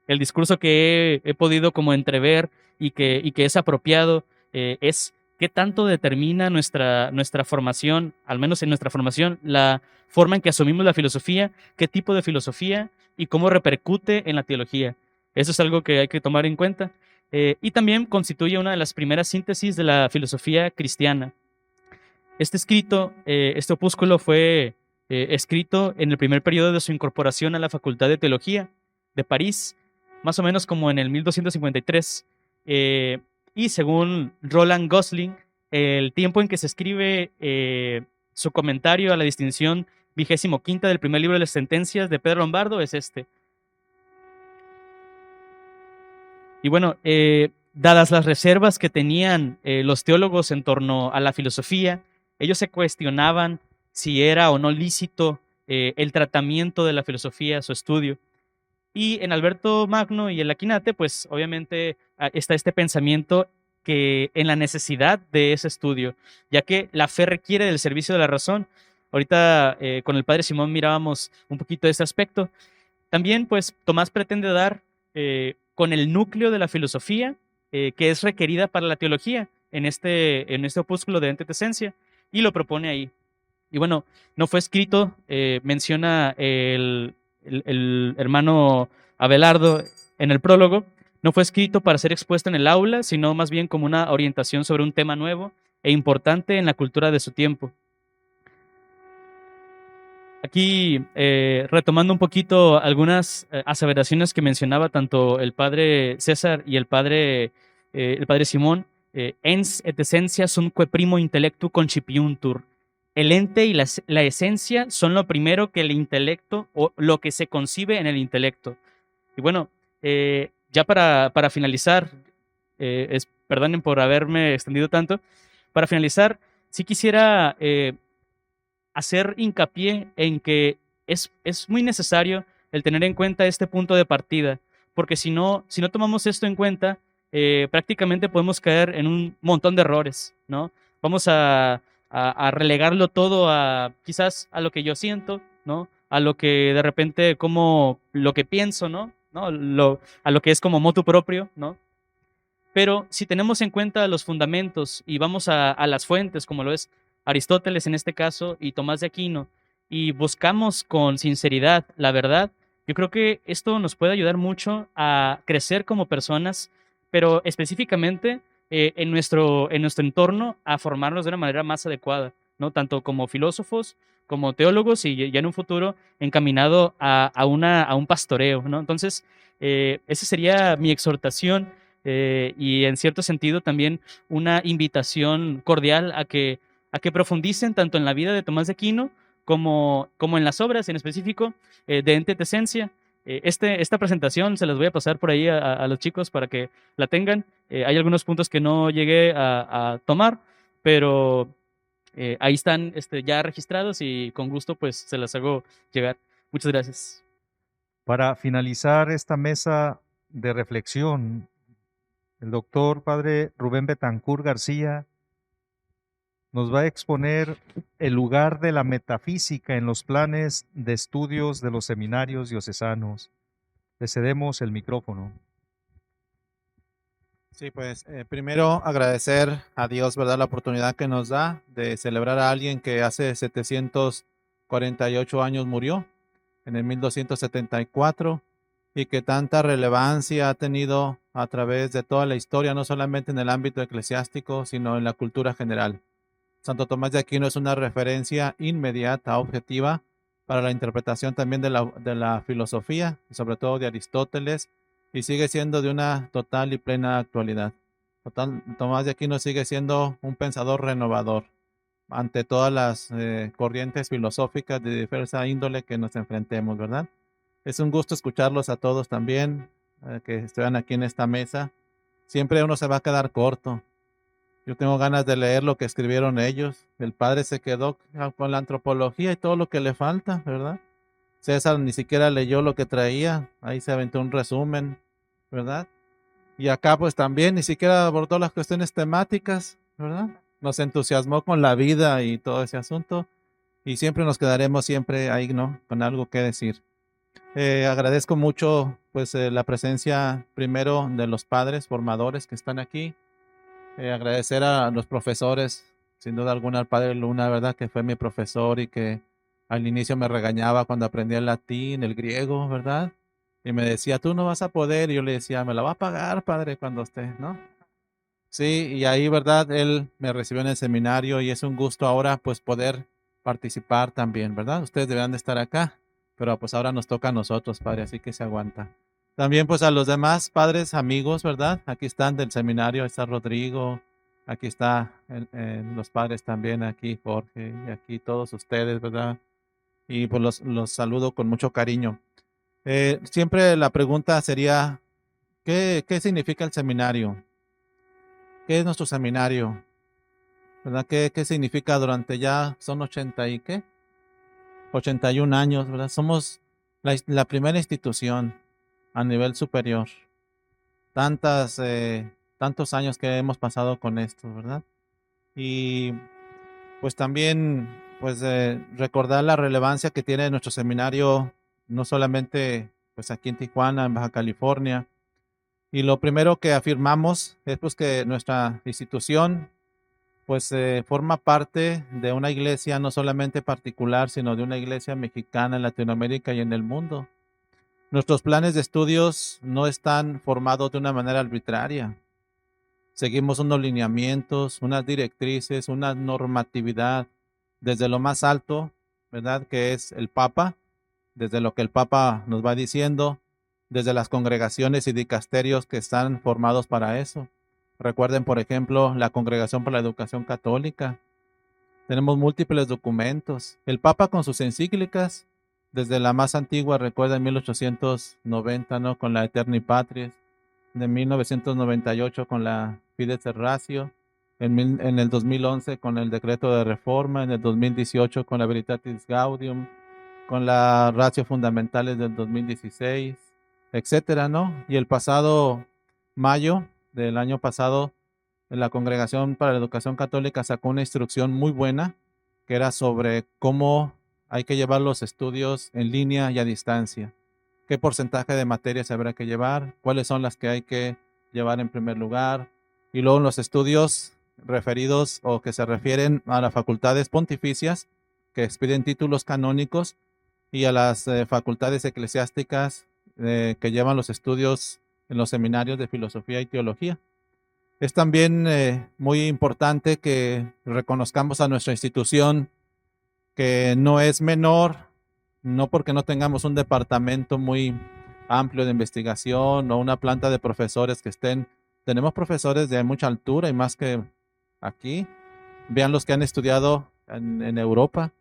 el discurso que he podido como entrever y que es apropiado es qué tanto determina nuestra formación, al menos en nuestra formación, la forma en que asumimos la filosofía, qué tipo de filosofía y cómo repercute en la teología. Eso es algo que hay que tomar en cuenta. Y también constituye una de las primeras síntesis de la filosofía cristiana. Este escrito, este opúsculo fue escrito en el primer periodo de su incorporación a la Facultad de Teología de París, más o menos como en el 1253. Y según Roland Gosling, el tiempo en que se escribe su comentario a la distinción 25ª del primer libro de las sentencias de Pedro Lombardo es este. Y bueno, dadas las reservas que tenían los teólogos en torno a la filosofía, ellos se cuestionaban si era o no lícito el tratamiento de la filosofía, su estudio. Y en Alberto Magno y el Aquinate, pues obviamente está este pensamiento que en la necesidad de ese estudio, ya que la fe requiere del servicio de la razón. Ahorita con el padre Simón mirábamos un poquito de ese aspecto. También, pues, Tomás pretende dar con el núcleo de la filosofía que es requerida para la teología en este opúsculo de Ente et Essentia, y lo propone ahí. Y bueno, no fue escrito, menciona el hermano Abelardo en el prólogo, no fue escrito para ser expuesto en el aula, sino más bien como una orientación sobre un tema nuevo e importante en la cultura de su tiempo. Aquí, retomando un poquito algunas aseveraciones que mencionaba tanto el padre César y el padre Simón, ens et essentia sunque primo intellectu concipiuntur. El ente y la esencia son lo primero que el intelecto o lo que se concibe en el intelecto. Y bueno, ya para finalizar, perdonen por haberme extendido tanto, para finalizar, sí quisiera hacer hincapié en que es muy necesario el tener en cuenta este punto de partida, porque si no tomamos esto en cuenta, prácticamente podemos caer en un montón de errores, ¿no? Vamos a relegarlo todo a quizás a lo que yo siento, ¿no? A lo que de repente como lo que pienso, ¿no? ¿No? A lo que es como motu propio, ¿no? Pero si tenemos en cuenta los fundamentos y vamos a las fuentes, como lo es Aristóteles en este caso y Tomás de Aquino, y buscamos con sinceridad la verdad, yo creo que esto nos puede ayudar mucho a crecer como personas, pero específicamente en nuestro entorno a formarnos de una manera más adecuada, ¿no? Tanto como filósofos, como teólogos y ya en un futuro encaminado a un pastoreo, ¿no? Entonces, esa sería mi exhortación y en cierto sentido también una invitación cordial a que profundicen tanto en la vida de Tomás de Aquino como en las obras en específico de Ente et Essentia. Esta presentación se las voy a pasar por ahí a los chicos para que la tengan. Hay algunos puntos que no llegué a tomar, pero ahí están ya registrados y con gusto pues se las hago llegar. Muchas gracias. Para finalizar esta mesa de reflexión, el doctor padre Rubén Betancur García nos va a exponer el lugar de la metafísica en los planes de estudios de los seminarios diocesanos. Le cedemos el micrófono. Sí, pues primero agradecer a Dios, ¿verdad? La oportunidad que nos da de celebrar a alguien que hace 748 años murió, en el 1274, y que tanta relevancia ha tenido a través de toda la historia, no solamente en el ámbito eclesiástico, sino en la cultura general. Santo Tomás de Aquino es una referencia inmediata, objetiva, para la interpretación también de la filosofía, y sobre todo de Aristóteles, y sigue siendo de una total y plena actualidad. Tomás de Aquino sigue siendo un pensador renovador ante todas las corrientes filosóficas de diversa índole que nos enfrentemos, ¿verdad? Es un gusto escucharlos a todos también, que estén aquí en esta mesa. Siempre uno se va a quedar corto. Yo tengo ganas de leer lo que escribieron ellos. El padre se quedó con la antropología y todo lo que le falta, ¿verdad? César ni siquiera leyó lo que traía. Ahí se aventó un resumen, ¿verdad? Y acá pues también ni siquiera abordó las cuestiones temáticas, ¿verdad? Nos entusiasmó con la vida y todo ese asunto. Y siempre nos quedaremos siempre ahí, ¿no? Con algo que decir. Agradezco mucho pues la presencia primero de los padres formadores que están aquí. Agradecer a los profesores, sin duda alguna al padre Luna, ¿verdad? Que fue mi profesor y que al inicio me regañaba cuando aprendía el latín, el griego, ¿verdad? Y me decía, tú no vas a poder. Y yo le decía, me la va a pagar, padre, cuando esté, ¿no? Sí, y ahí, ¿verdad? Él me recibió en el seminario y es un gusto ahora, pues, poder participar también, ¿verdad? Ustedes deberán de estar acá, pero pues ahora nos toca a nosotros, padre, así que se aguanta. También, pues, a los demás padres, amigos, ¿verdad? Aquí están del seminario, está Rodrigo, aquí está los padres también, aquí Jorge, y aquí todos ustedes, ¿verdad? Y pues los saludo con mucho cariño. Siempre la pregunta sería, ¿qué significa el seminario? ¿Qué es nuestro seminario? ¿Verdad? ¿Qué significa durante ya son 80 y qué? 81 años, ¿verdad? Somos la primera institución. a nivel superior. Tantos años que hemos pasado con esto, ¿verdad? Y pues también pues recordar la relevancia que tiene nuestro seminario, no solamente pues aquí en Tijuana, en Baja California. Y lo primero que afirmamos es pues que nuestra institución pues forma parte de una iglesia no solamente particular, sino de una iglesia mexicana en Latinoamérica y en el mundo. Nuestros planes de estudios no están formados de una manera arbitraria. Seguimos unos lineamientos, unas directrices, una normatividad desde lo más alto, ¿verdad? Que es el Papa, desde lo que el Papa nos va diciendo, desde las congregaciones y dicasterios que están formados para eso. Recuerden, por ejemplo, la Congregación para la Educación Católica. Tenemos múltiples documentos. El Papa con sus encíclicas, desde la más antigua, recuerda en 1890, ¿no? Con la Eterni Patris, de 1998 con la Fides et Ratio, en el 2011 con el Decreto de Reforma, en el 2018 con la Veritatis Gaudium, con la Ratio Fundamentales del 2016, etcétera, ¿no? Y el pasado mayo del año pasado, la Congregación para la Educación Católica sacó una instrucción muy buena que era sobre cómo hay que llevar los estudios en línea y a distancia. ¿Qué porcentaje de materias habrá que llevar? ¿Cuáles son las que hay que llevar en primer lugar? Y luego los estudios referidos o que se refieren a las facultades pontificias que expiden títulos canónicos y a las facultades eclesiásticas que llevan los estudios en los seminarios de filosofía y teología. Es también muy importante que reconozcamos a nuestra institución que no es menor, no porque no tengamos un departamento muy amplio de investigación o una planta de profesores que estén. Tenemos profesores de mucha altura y más que aquí. Vean los que han estudiado en Europa.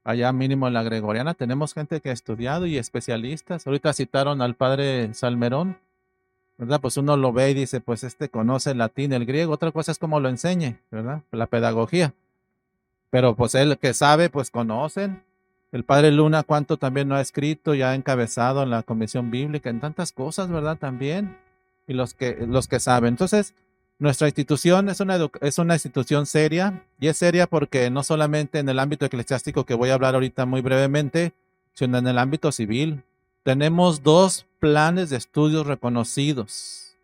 Allá mínimo en la Gregoriana tenemos gente que ha estudiado y especialistas. Ahorita citaron al padre Salmerón, ¿verdad? Pues uno lo ve y dice, pues este conoce el latín, el griego. Otra cosa es cómo lo enseñe, ¿verdad? La pedagogía. Pero pues él que sabe, pues conocen. El padre Luna, cuánto también no ha escrito, ya ha encabezado en la Comisión Bíblica, en tantas cosas, ¿verdad? También. Y los que saben. Entonces, nuestra institución es una institución seria, y es seria porque no solamente en el ámbito eclesiástico, que voy a hablar ahorita muy brevemente, sino en el ámbito civil. Tenemos 2 planes de estudios reconocidos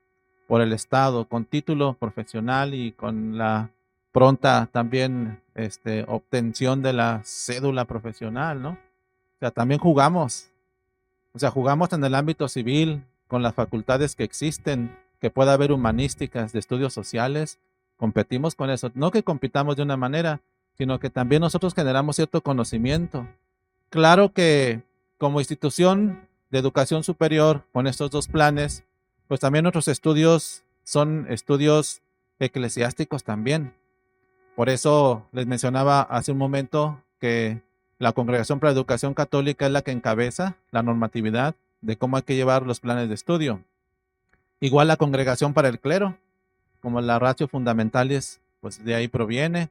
por el Estado, con título profesional y con la pronta también obtención de la cédula profesional, ¿no? O sea, también jugamos. O sea, jugamos en el ámbito civil con las facultades que existen, que pueda haber humanísticas, de estudios sociales. Competimos con eso. No que compitamos de una manera, sino que también nosotros generamos cierto conocimiento. Claro que como institución de educación superior, con estos 2 planes, pues también nuestros estudios son estudios eclesiásticos también. Por eso les mencionaba hace un momento que la Congregación para la Educación Católica es la que encabeza la normatividad de cómo hay que llevar los planes de estudio. Igual la Congregación para el Clero, como la Ratio Fundamentales, pues de ahí proviene.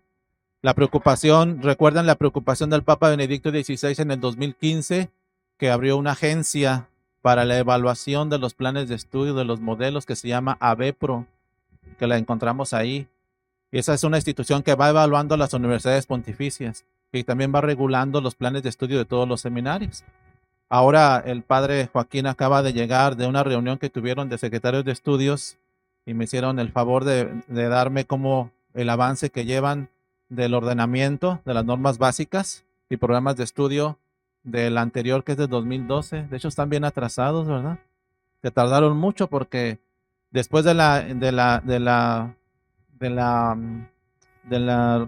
La preocupación, recuerdan la preocupación del Papa Benedicto XVI en el 2015, que abrió una agencia para la evaluación de los planes de estudio de los modelos que se llama ABEPRO, que la encontramos ahí. Y esa es una institución que va evaluando las universidades pontificias y también va regulando los planes de estudio de todos los seminarios. Ahora el padre Joaquín acaba de llegar de una reunión que tuvieron de secretarios de estudios y me hicieron el favor de darme como el avance que llevan del ordenamiento de las normas básicas y programas de estudio del anterior, que es de 2012. De hecho, están bien atrasados, ¿verdad? Se tardaron mucho porque después de la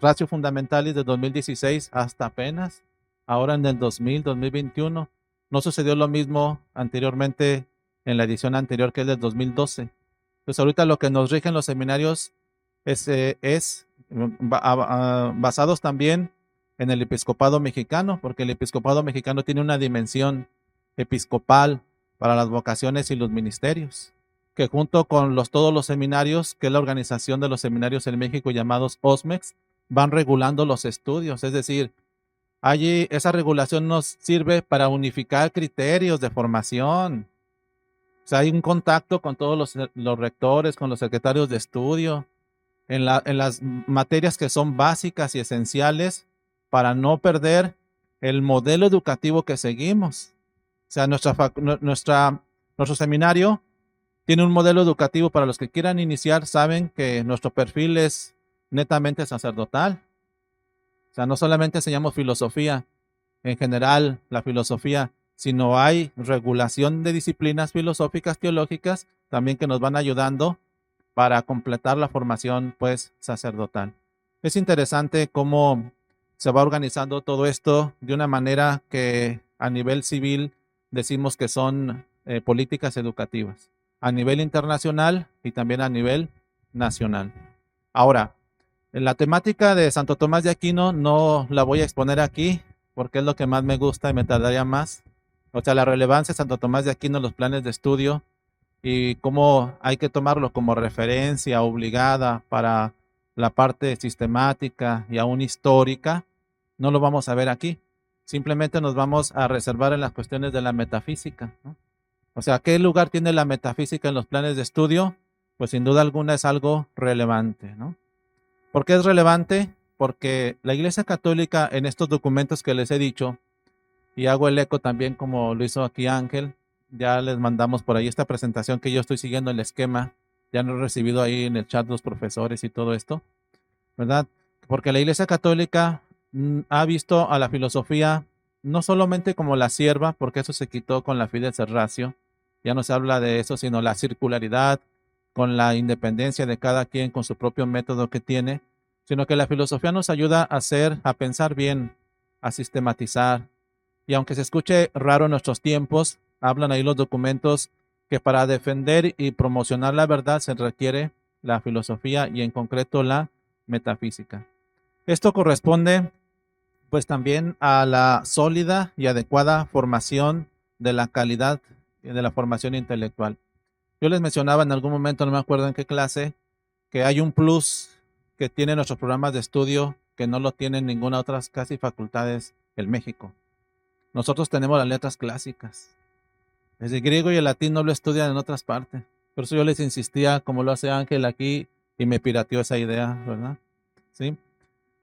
Ratio Fundamentalis de 2016 hasta apenas, ahora en el 2021, no sucedió lo mismo anteriormente en la edición anterior, que es del 2012. Entonces ahorita lo que nos rigen los seminarios es basados también en el episcopado mexicano, porque el episcopado mexicano tiene una dimensión episcopal para las vocaciones y los ministerios, que junto con todos los seminarios, que es la organización de los seminarios en México llamados OSMEX, van regulando los estudios. Es decir, allí esa regulación nos sirve para unificar criterios de formación. O sea, hay un contacto con todos los rectores, con los secretarios de estudio, en las materias que son básicas y esenciales para no perder el modelo educativo que seguimos. O sea, nuestro seminario tiene un modelo educativo para los que quieran iniciar, saben que nuestro perfil es netamente sacerdotal. O sea, no solamente enseñamos filosofía, en general la filosofía, sino hay regulación de disciplinas filosóficas, teológicas, también que nos van ayudando para completar la formación, pues, sacerdotal. Es interesante cómo se va organizando todo esto de una manera que a nivel civil decimos que son políticas educativas, a nivel internacional y también a nivel nacional. Ahora, la temática de Santo Tomás de Aquino no la voy a exponer aquí porque es lo que más me gusta y me tardaría más. O sea, la relevancia de Santo Tomás de Aquino en los planes de estudio y cómo hay que tomarlo como referencia obligada para la parte sistemática y aún histórica, no lo vamos a ver aquí. Simplemente nos vamos a reservar en las cuestiones de la metafísica, ¿no? O sea, ¿qué lugar tiene la metafísica en los planes de estudio? Pues sin duda alguna es algo relevante, ¿no? ¿Por qué es relevante? Porque la Iglesia Católica en estos documentos que les he dicho, y hago el eco también como lo hizo aquí Ángel, ya les mandamos por ahí esta presentación que yo estoy siguiendo el esquema, ya lo he recibido ahí en el chat los profesores y todo esto, ¿verdad? Porque la Iglesia Católica ha visto a la filosofía no solamente como la sierva, porque eso se quitó con la Fides Ratio, ya no se habla de eso, sino la circularidad, con la independencia de cada quien, con su propio método que tiene, sino que la filosofía nos ayuda a pensar bien, a sistematizar. Y aunque se escuche raro en nuestros tiempos, hablan ahí los documentos que para defender y promocionar la verdad se requiere la filosofía y en concreto la metafísica. Esto corresponde pues también a la sólida y adecuada formación de la calidad de la formación intelectual. Yo les mencionaba en algún momento, no me acuerdo en qué clase, que hay un plus que tienen nuestros programas de estudio que no lo tienen ninguna otra casi facultades en México. Nosotros tenemos las letras clásicas. El griego y el latín no lo estudian en otras partes. Por eso yo les insistía, como lo hace Ángel aquí, y me pirateó esa idea, ¿verdad? Sí.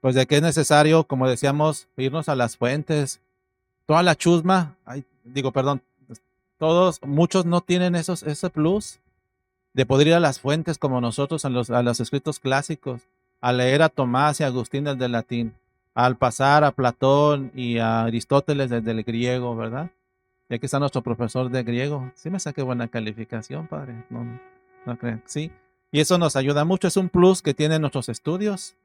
Pues de que es necesario, como decíamos, irnos a las fuentes. Toda la chusma, muchos no tienen ese plus de poder ir a las fuentes como nosotros, a los escritos clásicos, a leer a Tomás y a Agustín desde el latín, al pasar a Platón y a Aristóteles desde el griego, ¿verdad? Y aquí está nuestro profesor de griego. Sí me saqué buena calificación, padre. No creo. Sí. Y eso nos ayuda mucho. Es un plus que tienen nuestros estudios.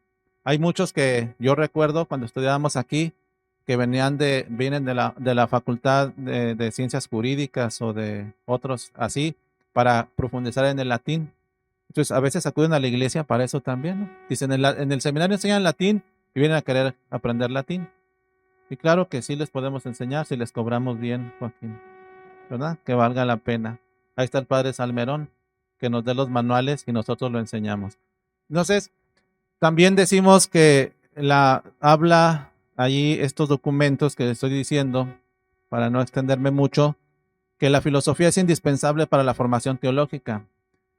Hay muchos que yo recuerdo cuando estudiábamos aquí, que vienen de la Facultad de Ciencias Jurídicas o de otros así, para profundizar en el latín. Entonces, a veces acuden a la iglesia para eso también, ¿no? Dicen, en el seminario enseñan latín y vienen a querer aprender latín. Y claro que sí les podemos enseñar si les cobramos bien, Joaquín, ¿verdad? Que valga la pena. Ahí está el padre Salmerón, que nos dé los manuales y nosotros lo enseñamos. Entonces, también decimos que habla allí estos documentos que les estoy diciendo, para no extenderme mucho, que la filosofía es indispensable para la formación teológica.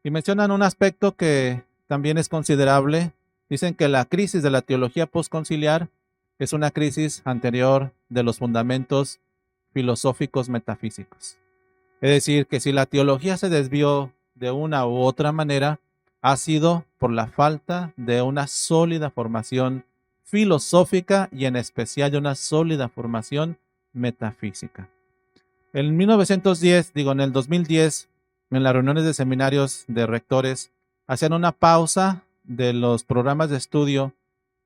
Y mencionan un aspecto que también es considerable. Dicen que la crisis de la teología postconciliar es una crisis anterior de los fundamentos filosóficos metafísicos. Es decir, que si la teología se desvió de una u otra manera, ha sido por la falta de una sólida formación filosófica y en especial de una sólida formación metafísica. En en el 2010, en las reuniones de seminarios de rectores, hacían una pausa de los programas de estudio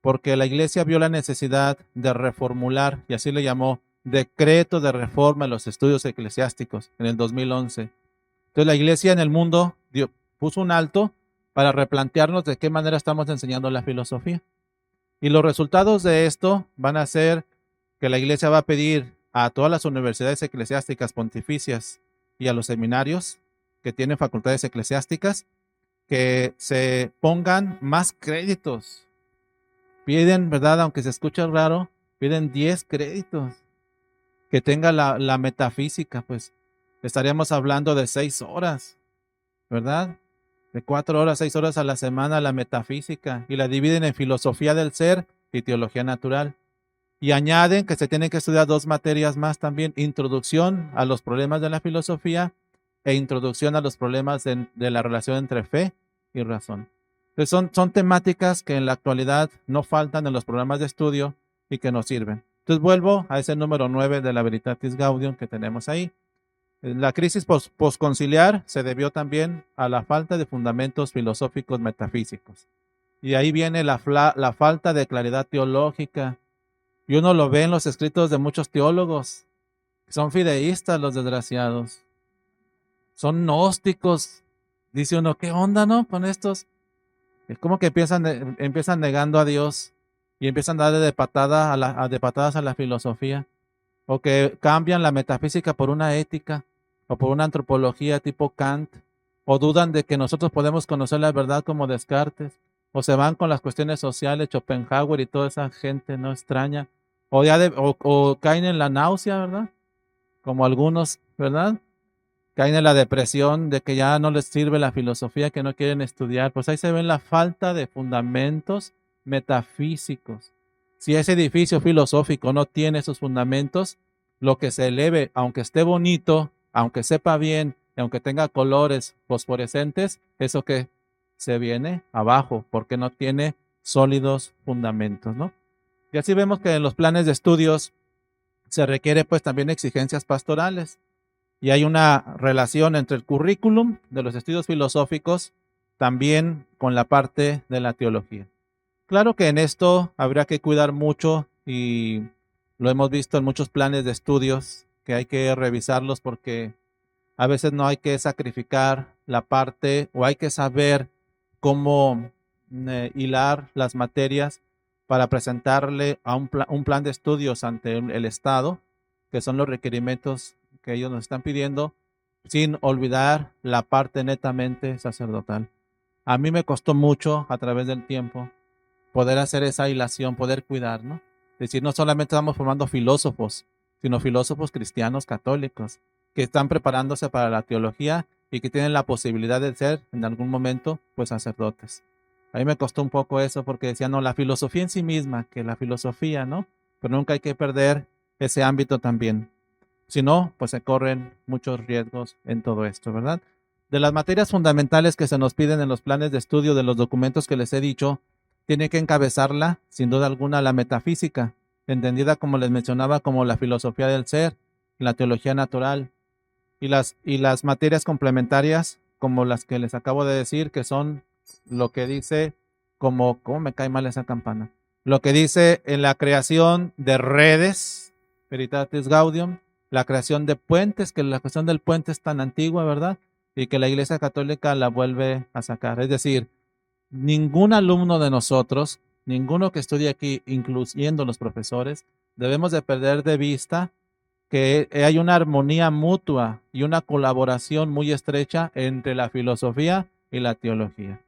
porque la iglesia vio la necesidad de reformular, y así le llamó, decreto de reforma en los estudios eclesiásticos en el 2011. Entonces la iglesia en el mundo puso un alto para replantearnos de qué manera estamos enseñando la filosofía. Y los resultados de esto van a ser que la iglesia va a pedir a todas las universidades eclesiásticas pontificias y a los seminarios que tienen facultades eclesiásticas que se pongan más créditos. Piden, ¿verdad? Aunque se escuche raro, piden 10 créditos. Que tenga la metafísica, pues. estaríamos hablando de 6 horas, ¿verdad? De 4 horas, 6 horas a la semana la metafísica, y la dividen en filosofía del ser y teología natural. Y añaden que se tienen que estudiar 2 materias más también: introducción a los problemas de la filosofía e introducción a los problemas de la relación entre fe y razón. Entonces son temáticas que en la actualidad no faltan en los programas de estudio y que nos sirven. Entonces vuelvo a ese número 9 de la Veritatis Gaudium que tenemos ahí. La crisis posconciliar se debió también a la falta de fundamentos filosóficos metafísicos. Y ahí viene la falta de claridad teológica. Y uno lo ve en los escritos de muchos teólogos. Son fideístas los desgraciados. Son gnósticos. Dice uno, ¿qué onda, no? Con estos. Es como que empiezan negando a Dios y empiezan a darle de patadas a la filosofía. O que cambian la metafísica por una ética o por una antropología tipo Kant. O dudan de que nosotros podemos conocer la verdad como Descartes. O se van con las cuestiones sociales, Schopenhauer y toda esa gente no extraña. O caen en la náusea, ¿verdad? Como algunos, ¿verdad? Caen en la depresión de que ya no les sirve la filosofía, que no quieren estudiar. Pues ahí se ve la falta de fundamentos metafísicos. Si ese edificio filosófico no tiene esos fundamentos, lo que se eleve, aunque esté bonito, aunque sepa bien, aunque tenga colores fosforescentes, eso que se viene abajo, porque no tiene sólidos fundamentos, ¿no? Y así vemos que en los planes de estudios se requiere pues también exigencias pastorales. Y hay una relación entre el currículum de los estudios filosóficos también con la parte de la teología. Claro que en esto habría que cuidar mucho, y lo hemos visto en muchos planes de estudios, que hay que revisarlos porque a veces no hay que sacrificar la parte, o hay que saber cómo hilar las materias para presentarle a un plan de estudios ante el Estado, que son los requerimientos que ellos nos están pidiendo, sin olvidar la parte netamente sacerdotal. A mí me costó mucho a través del tiempo poder hacer esa hilación, poder cuidar, ¿no? Es decir, no solamente estamos formando filósofos, sino filósofos cristianos católicos que están preparándose para la teología y que tienen la posibilidad de ser en algún momento pues sacerdotes. A mí me costó un poco eso porque decía, no, la filosofía en sí misma, que la filosofía, ¿no? Pero nunca hay que perder ese ámbito también. Si no, pues se corren muchos riesgos en todo esto, ¿verdad? De las materias fundamentales que se nos piden en los planes de estudio de los documentos que les he dicho, tiene que encabezarla, sin duda alguna, la metafísica, entendida, como les mencionaba, como la filosofía del ser, la teología natural, y las materias complementarias, como las que les acabo de decir, que son lo que dice, ¿cómo me cae mal esa campana? Lo que dice en la creación de redes, Veritatis Gaudium, la creación de puentes, que la cuestión del puente es tan antigua, ¿verdad? Y que la Iglesia Católica la vuelve a sacar. Es decir, ningún alumno de nosotros, ninguno que estudie aquí, incluyendo los profesores, debemos de perder de vista que hay una armonía mutua y una colaboración muy estrecha entre la filosofía y la teología.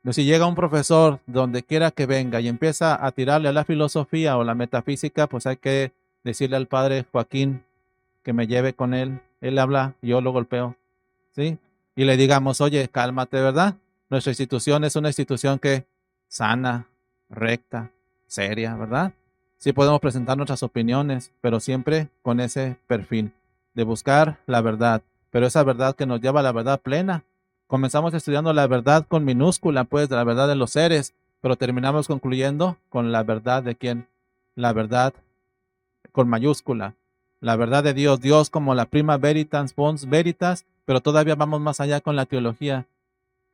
Si llega un profesor donde quiera que venga y empieza a tirarle a la filosofía o la metafísica, pues hay que decirle al padre Joaquín que me lleve con él. Él habla, yo lo golpeo, ¿sí? Y le digamos, oye, cálmate, ¿verdad? Nuestra institución es una institución que sana, recta, seria, ¿verdad? Sí podemos presentar nuestras opiniones, pero siempre con ese perfil de buscar la verdad, pero esa verdad que nos lleva a la verdad plena. Comenzamos estudiando la verdad con minúscula, pues, de la verdad de los seres, pero terminamos concluyendo con la verdad de quién, la verdad con mayúscula, la verdad de Dios, Dios como la prima veritas, pons veritas, pero todavía vamos más allá con la teología,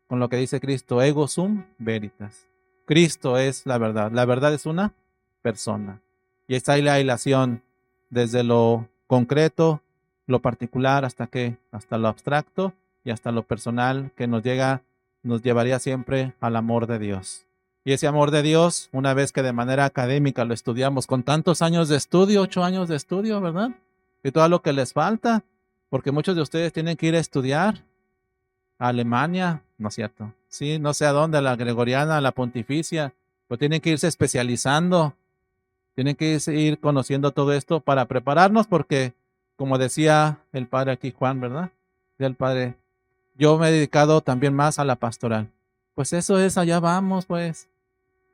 con lo que dice Cristo, ego sum veritas. Cristo es la verdad es una persona. Y está ahí la hilación desde lo concreto, lo particular, hasta lo abstracto y hasta lo personal, que nos llevaría siempre al amor de Dios. Y ese amor de Dios, una vez que de manera académica lo estudiamos con tantos años de estudio, 8 años de estudio, ¿verdad? Y todo lo que les falta, porque muchos de ustedes tienen que ir a estudiar a Alemania, ¿no es cierto? Sí, no sé a dónde, a la Gregoriana, a la Pontificia, pero tienen que irse especializando, tienen que ir conociendo todo esto para prepararnos, porque como decía el padre aquí, Juan, ¿verdad? Decía el padre, yo me he dedicado también más a la pastoral. Pues eso es, allá vamos, pues.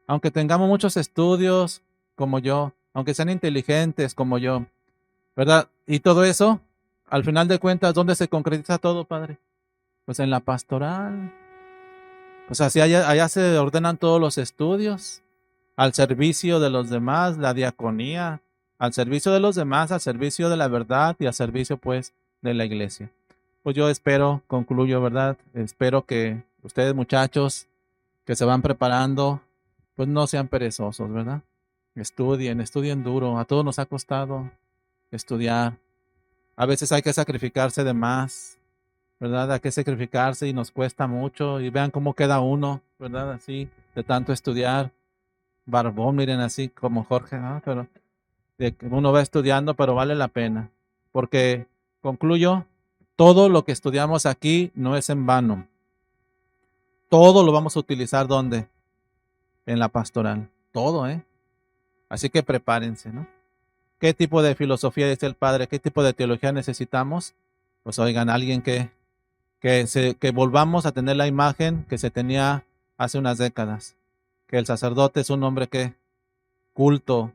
Aunque tengamos muchos estudios como yo, aunque sean inteligentes como yo, ¿verdad? Y todo eso, al final de cuentas, ¿dónde se concretiza todo, padre? Pues en la pastoral. Pues así allá se ordenan todos los estudios, al servicio de los demás, la diaconía, al servicio de los demás, al servicio de la verdad y al servicio, pues, de la iglesia. Pues yo espero, concluyo, ¿verdad? Espero que ustedes, muchachos, que se van preparando, pues no sean perezosos, ¿verdad? Estudien duro. A todos nos ha costado estudiar. A veces hay que sacrificarse de más, ¿verdad? Hay que sacrificarse y nos cuesta mucho. Y vean cómo queda uno, ¿verdad? Así, de tanto estudiar. Barbón, miren, así como Jorge, ¿no? Pero uno va estudiando, pero vale la pena. Porque, concluyo, todo lo que estudiamos aquí no es en vano. Todo lo vamos a utilizar, ¿dónde? En la pastoral. Todo, ¿eh? Así que prepárense, ¿no? ¿Qué tipo de filosofía dice el padre? ¿Qué tipo de teología necesitamos? Pues oigan, alguien que volvamos a tener la imagen que se tenía hace unas décadas. Que el sacerdote es un hombre que culto,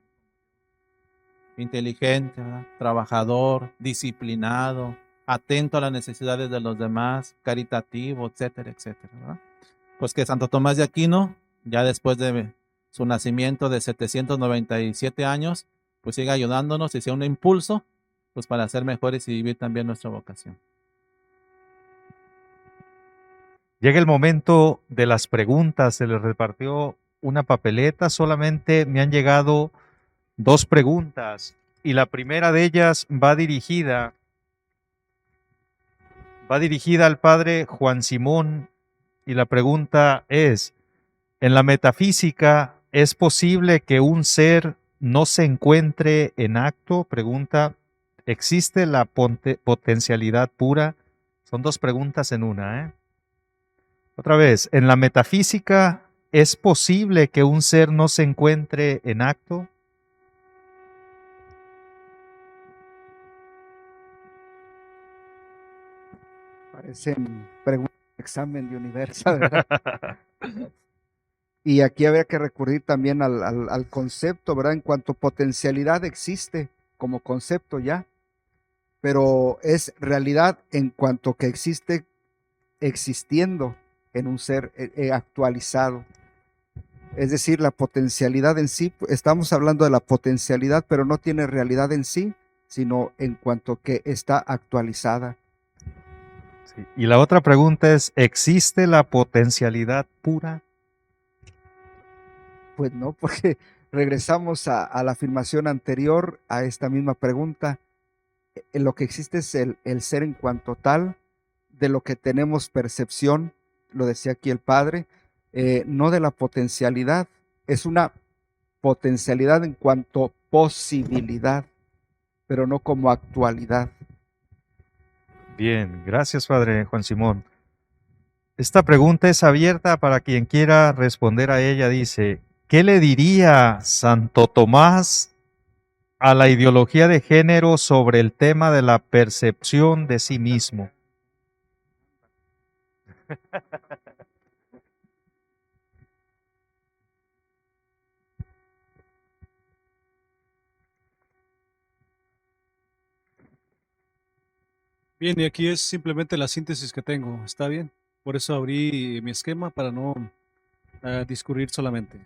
inteligente, ¿verdad? Trabajador, disciplinado, atento a las necesidades de los demás, caritativo, etcétera, etcétera, ¿verdad? Pues que Santo Tomás de Aquino, ya después de su nacimiento de 797 años, pues siga ayudándonos y sea un impulso, pues para ser mejores y vivir también nuestra vocación. Llega el momento de las preguntas. Se les repartió una papeleta. Solamente me han llegado 2 preguntas. Y la primera de ellas va dirigida al padre Juan Simón. Y la pregunta es, ¿en la metafísica es posible que un ser no se encuentre en acto? Pregunta, ¿existe la potencialidad pura? Son 2 preguntas en una, ¿eh? Otra vez, ¿en la metafísica es posible que un ser no se encuentre en acto? Parecen preguntas de examen de Universal, ¿verdad? Y aquí habría que recurrir también al concepto, ¿verdad? En cuanto potencialidad existe como concepto ya, pero es realidad en cuanto que existe existiendo en un ser actualizado. Es decir, la potencialidad en sí, estamos hablando de la potencialidad, pero no tiene realidad en sí, sino en cuanto que está actualizada. Sí. Y la otra pregunta es, ¿existe la potencialidad pura? Pues no, porque regresamos a la afirmación anterior, a esta misma pregunta. Lo que existe es el ser en cuanto tal, de lo que tenemos percepción, lo decía aquí el padre, no de la potencialidad, es una potencialidad en cuanto posibilidad, pero no como actualidad. Bien, gracias, padre Juan Simón. Esta pregunta es abierta para quien quiera responder a ella. Dice, ¿qué le diría Santo Tomás a la ideología de género sobre el tema de la percepción de sí mismo? Bien, y aquí es simplemente la síntesis que tengo, ¿está bien? Por eso abrí mi esquema para no discurrir solamente.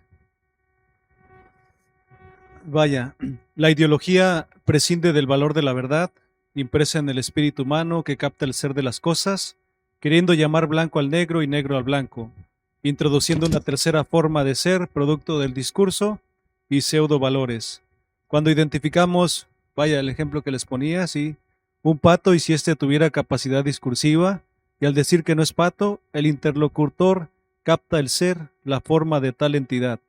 Vaya, la ideología prescinde del valor de la verdad, impresa en el espíritu humano que capta el ser de las cosas, queriendo llamar blanco al negro y negro al blanco, introduciendo una tercera forma de ser, producto del discurso y pseudo valores. Cuando identificamos, vaya, el ejemplo que les ponía, sí, un pato y si éste tuviera capacidad discursiva, y al decir que no es pato, el interlocutor capta el ser, la forma de tal entidad,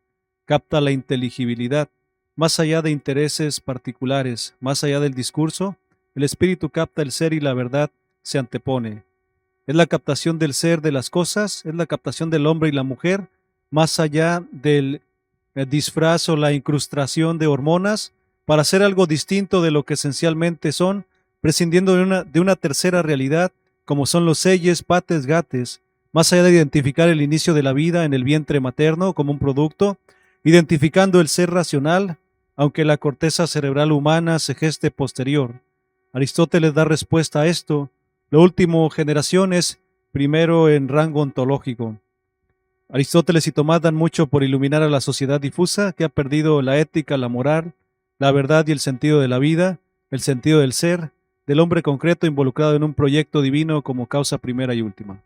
capta la inteligibilidad. Más allá de intereses particulares, más allá del discurso, el espíritu capta el ser y la verdad se antepone. Es la captación del ser de las cosas, es la captación del hombre y la mujer, más allá del disfraz o la incrustación de hormonas, para hacer algo distinto de lo que esencialmente son, prescindiendo de una tercera realidad, como son los selles, pates, gates, más allá de identificar el inicio de la vida en el vientre materno como un producto, identificando el ser racional, aunque la corteza cerebral humana se geste posterior. Aristóteles da respuesta a esto. Lo último generación es primero en rango ontológico. Aristóteles y Tomás dan mucho por iluminar a la sociedad difusa que ha perdido la ética, la moral, la verdad y el sentido de la vida, el sentido del ser, del hombre concreto involucrado en un proyecto divino como causa primera y última.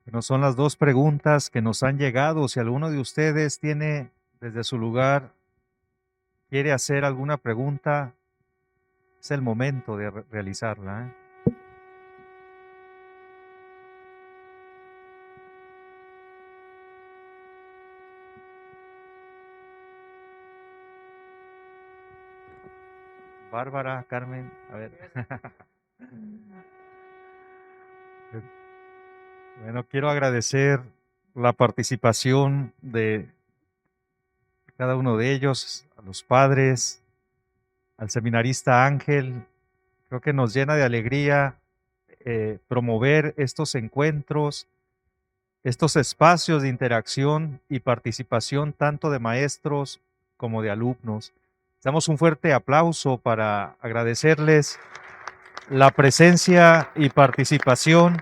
Bueno, son las dos preguntas que nos han llegado. Si alguno de ustedes tiene desde su lugar, quiere hacer alguna pregunta, es el momento de realizarla, ¿eh? Bárbara, Carmen, a ver. Bueno, quiero agradecer la participación de cada uno de ellos, a los padres, al seminarista Ángel. Creo que nos llena de alegría promover estos encuentros, estos espacios de interacción y participación tanto de maestros como de alumnos. Damos un fuerte aplauso para agradecerles la presencia y participación